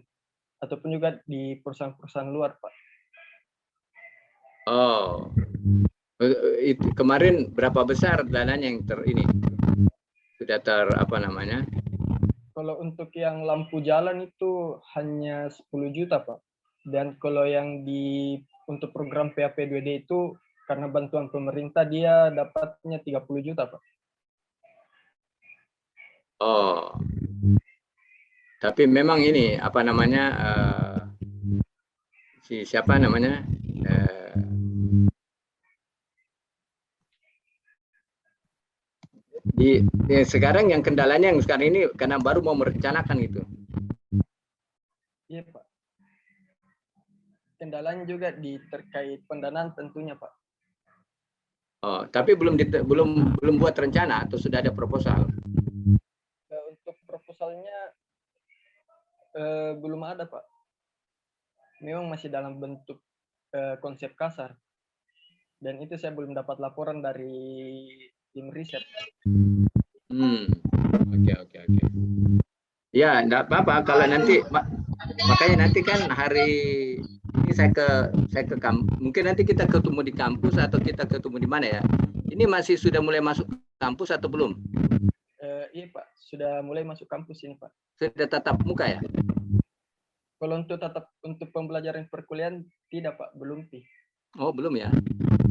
ataupun juga di perusahaan-perusahaan luar, Pak. Oh. Itu kemarin berapa besar dananya yang sudah apa namanya? Kalau untuk yang lampu jalan itu hanya 10 juta, Pak. Dan kalau yang untuk program PHP 2D itu karena bantuan pemerintah dia dapatnya 30 juta, Pak. Oh. Tapi memang ini apa namanya? Siapa namanya? Sekarang yang kendalanya yang sekarang ini karena baru mau merencanakan itu. Iya, Pak. Kendalanya juga terkait pendanaan tentunya, Pak. Oh, tapi belum buat rencana atau sudah ada proposal? Untuk proposalnya belum ada, Pak. Memang masih dalam bentuk konsep kasar. Dan itu saya belum dapat laporan dari tim riset. Oke. Ya, enggak apa-apa kalau nanti makanya nanti kan hari ini saya ke kampus. Mungkin nanti kita ketemu di kampus atau kita ketemu di mana ya? Ini masih sudah mulai masuk kampus atau belum? Iya, Pak, sudah mulai masuk kampus ini, Pak. Sudah tatap muka ya? Kalau untuk pembelajaran perkuliahan tidak, Pak, belum sih. Oh, belum ya?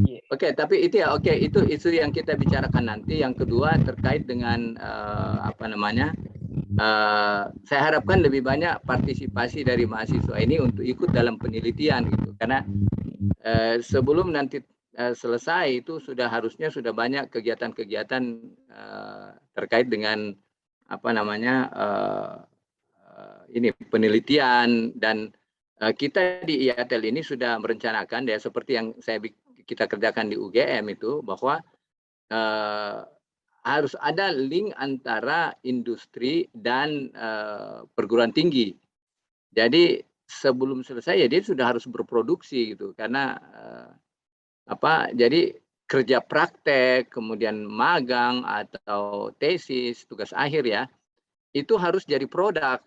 Yeah. Oke, tapi itu ya itu isu yang kita bicarakan nanti. Yang kedua terkait dengan apa namanya? Saya harapkan lebih banyak partisipasi dari mahasiswa ini untuk ikut dalam penelitian gitu. Karena sebelum nanti selesai itu harusnya sudah banyak kegiatan-kegiatan terkait dengan apa namanya ini penelitian, dan kita di IATEL ini sudah merencanakan ya seperti yang kita kerjakan di UGM itu, bahwa harus ada link antara industri dan perguruan tinggi. Jadi sebelum selesai ya dia sudah harus berproduksi gitu, karena jadi kerja praktek, kemudian magang atau tesis, tugas akhir ya, itu harus jadi produk.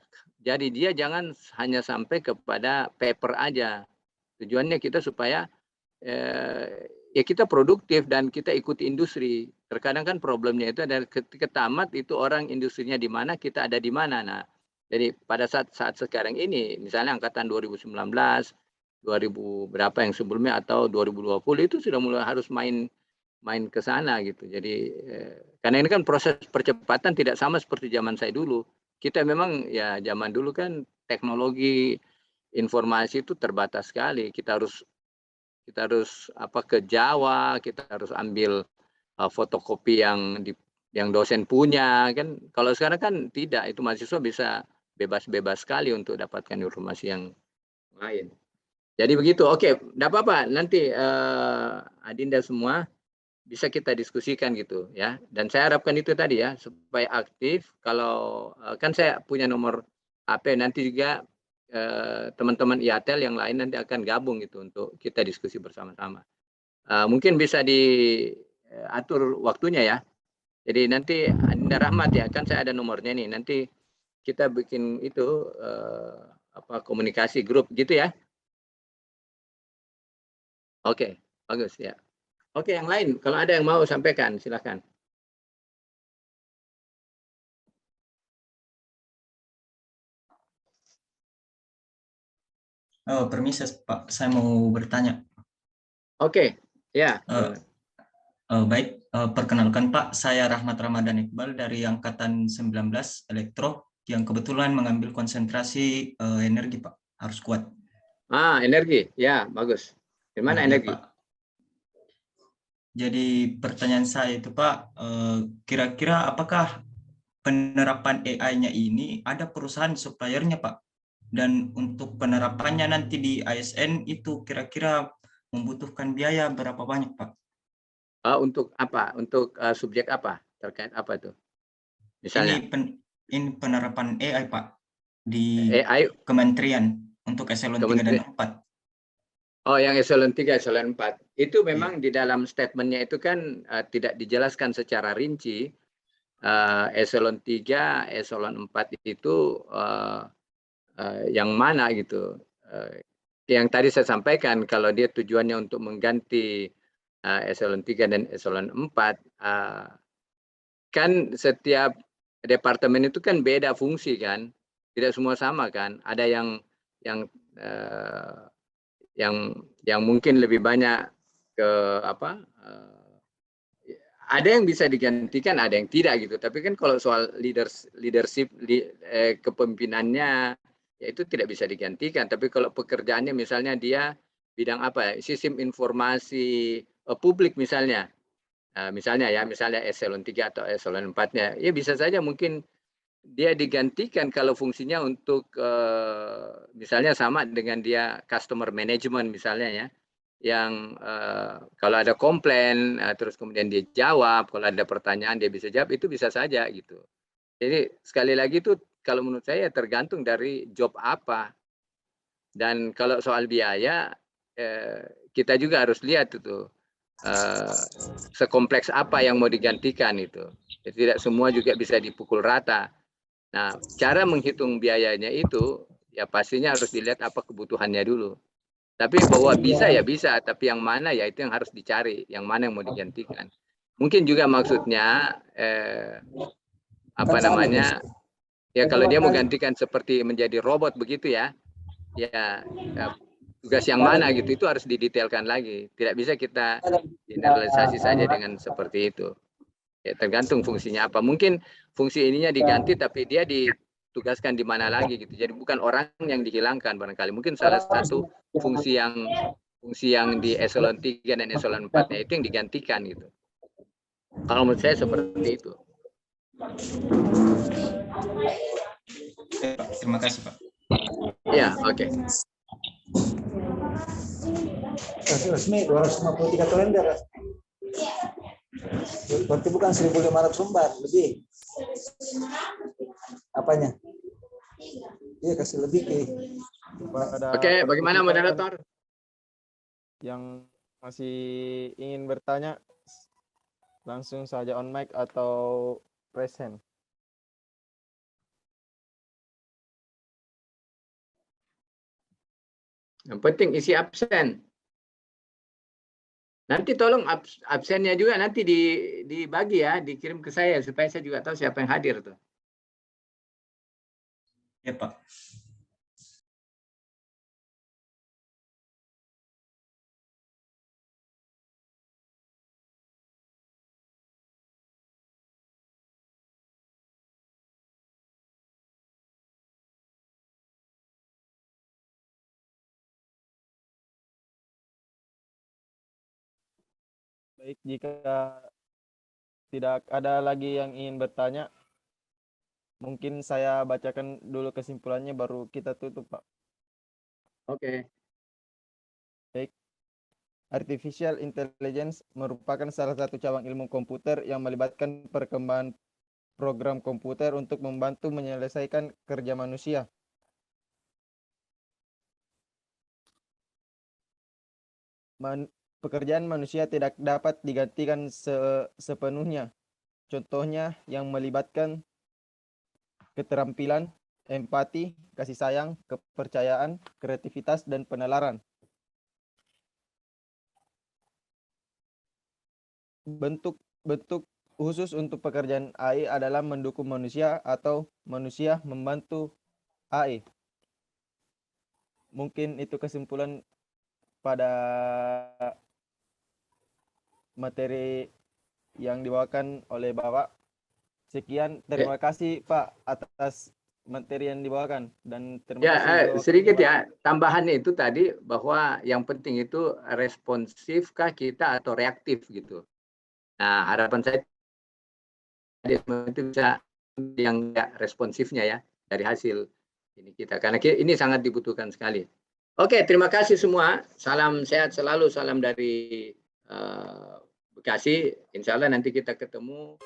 Jadi dia jangan hanya sampai kepada paper aja. Tujuannya kita supaya ya kita produktif dan kita ikuti industri. Terkadang kan problemnya itu ada ketika tamat itu orang industrinya di mana, kita ada di mana. Nah, jadi pada saat sekarang ini, misalnya angkatan 2019, 2000 berapa yang sebelumnya atau 2020 itu sudah mulai harus main ke sana gitu. Jadi karena ini kan proses percepatan tidak sama seperti zaman saya dulu. Kita memang ya zaman dulu kan teknologi informasi itu terbatas sekali. Kita harus ke Jawa, kita harus ambil fotokopi yang dosen punya kan. Kalau sekarang kan tidak, itu mahasiswa bisa bebas sekali untuk dapatkan informasi yang lain. Jadi begitu. Oke, enggak apa-apa. Nanti Adinda semua bisa kita diskusikan gitu ya. Dan saya harapkan itu tadi ya, supaya aktif. Kalau kan saya punya nomor HP, nanti juga teman-teman IATEL yang lain nanti akan gabung gitu untuk kita diskusi bersama-sama. Mungkin bisa diatur waktunya ya. Jadi nanti Adinda Rahmat ya, kan saya ada nomornya nih. Nanti kita bikin itu komunikasi grup gitu ya. Oke, bagus ya. Oke, yang lain kalau ada yang mau sampaikan silakan. Oh, permisi Pak, saya mau bertanya. Oke, ya. Baik, perkenalkan Pak, saya Rahmat Ramadan Iqbal dari Angkatan 19 Elektro yang kebetulan mengambil konsentrasi energi Pak, harus kuat. Energi, ya bagus. Di mana energi? Pak. Jadi pertanyaan saya itu Pak, kira-kira apakah penerapan AI-nya ini ada perusahaan suppliernya Pak? Dan untuk penerapannya nanti di ASN itu kira-kira membutuhkan biaya berapa banyak Pak? Untuk apa? Untuk subjek apa? Terkait apa tuh? Misalnya? Ini penerapan AI Pak di AI kementerian untuk eselon 3 dan 4. Oh, yang eselon 3, eselon 4. Itu memang di dalam statementnya itu kan tidak dijelaskan secara rinci. Eselon 3, eselon 4 itu yang mana gitu. Yang tadi saya sampaikan, kalau dia tujuannya untuk mengganti eselon 3 dan eselon 4, kan setiap departemen itu kan beda fungsi kan. Tidak semua sama kan. Ada yang mungkin lebih banyak ke ada yang bisa digantikan, ada yang tidak gitu. Tapi kan kalau soal leadership kepemimpinannya ya itu tidak bisa digantikan. Tapi kalau pekerjaannya misalnya dia bidang apa? Sistem informasi publik misalnya. Misalnya eselon 3 atau eselon 4-nya, ya bisa saja mungkin dia digantikan kalau fungsinya untuk misalnya sama dengan dia customer management misalnya ya, yang kalau ada komplain terus kemudian dia jawab, kalau ada pertanyaan dia bisa jawab, itu bisa saja gitu. Jadi sekali lagi itu kalau menurut saya tergantung dari job apa. Dan kalau soal biaya kita juga harus lihat itu sekompleks apa yang mau digantikan itu. Jadi tidak semua juga bisa dipukul rata. Nah, cara menghitung biayanya itu ya pastinya harus dilihat apa kebutuhannya dulu. Tapi bahwa bisa ya bisa, tapi yang mana ya itu yang harus dicari, yang mana yang mau digantikan. Mungkin juga maksudnya ya kalau dia mau gantikan seperti menjadi robot begitu ya tugas yang mana gitu, itu harus didetailkan lagi. Tidak bisa kita generalisasi saja dengan seperti itu. Ya, tergantung fungsinya apa. Mungkin fungsi ininya diganti, tapi dia ditugaskan di mana lagi gitu. Jadi bukan orang yang dihilangkan barangkali. Mungkin salah satu fungsi yang di eselon 3 dan eselon 4-nya itu yang digantikan gitu. Kalau menurut saya seperti itu. Oke, Pak. Terima kasih, Pak. Ya, oke. Resmi 253 kalender. Berarti bukan 1.500 lembar lebih. Apanya? Iya, kasih lebih ke. Oke, bagaimana moderator? Yang masih ingin bertanya langsung saja on mic atau raise hand. Yang penting isi absen. Nanti tolong absennya juga nanti dibagi ya, dikirim ke saya supaya saya juga tahu siapa yang hadir tuh. Ya, Pak. Baik, jika tidak ada lagi yang ingin bertanya, mungkin saya bacakan dulu kesimpulannya baru kita tutup, Pak. Oke. Baik. Artificial Intelligence merupakan salah satu cabang ilmu komputer yang melibatkan perkembangan program komputer untuk membantu menyelesaikan kerja manusia. Pekerjaan manusia tidak dapat digantikan sepenuhnya. Contohnya yang melibatkan keterampilan, empati, kasih sayang, kepercayaan, kreativitas, dan penalaran. Bentuk khusus untuk pekerjaan AI adalah mendukung manusia atau manusia membantu AI. Mungkin itu kesimpulan pada materi yang dibawakan oleh Bapak. Sekian, terima kasih Pak atas materi yang dibawakan dan terima kasih. Sedikit ya, tambahannya itu tadi bahwa yang penting itu responsifkah kita atau reaktif gitu. Nah, harapan saya itu bisa yang responsifnya ya dari hasil ini kita, karena ini sangat dibutuhkan sekali. Oke, terima kasih semua. Salam sehat selalu, salam dari Bekasi. Insya Allah nanti kita ketemu.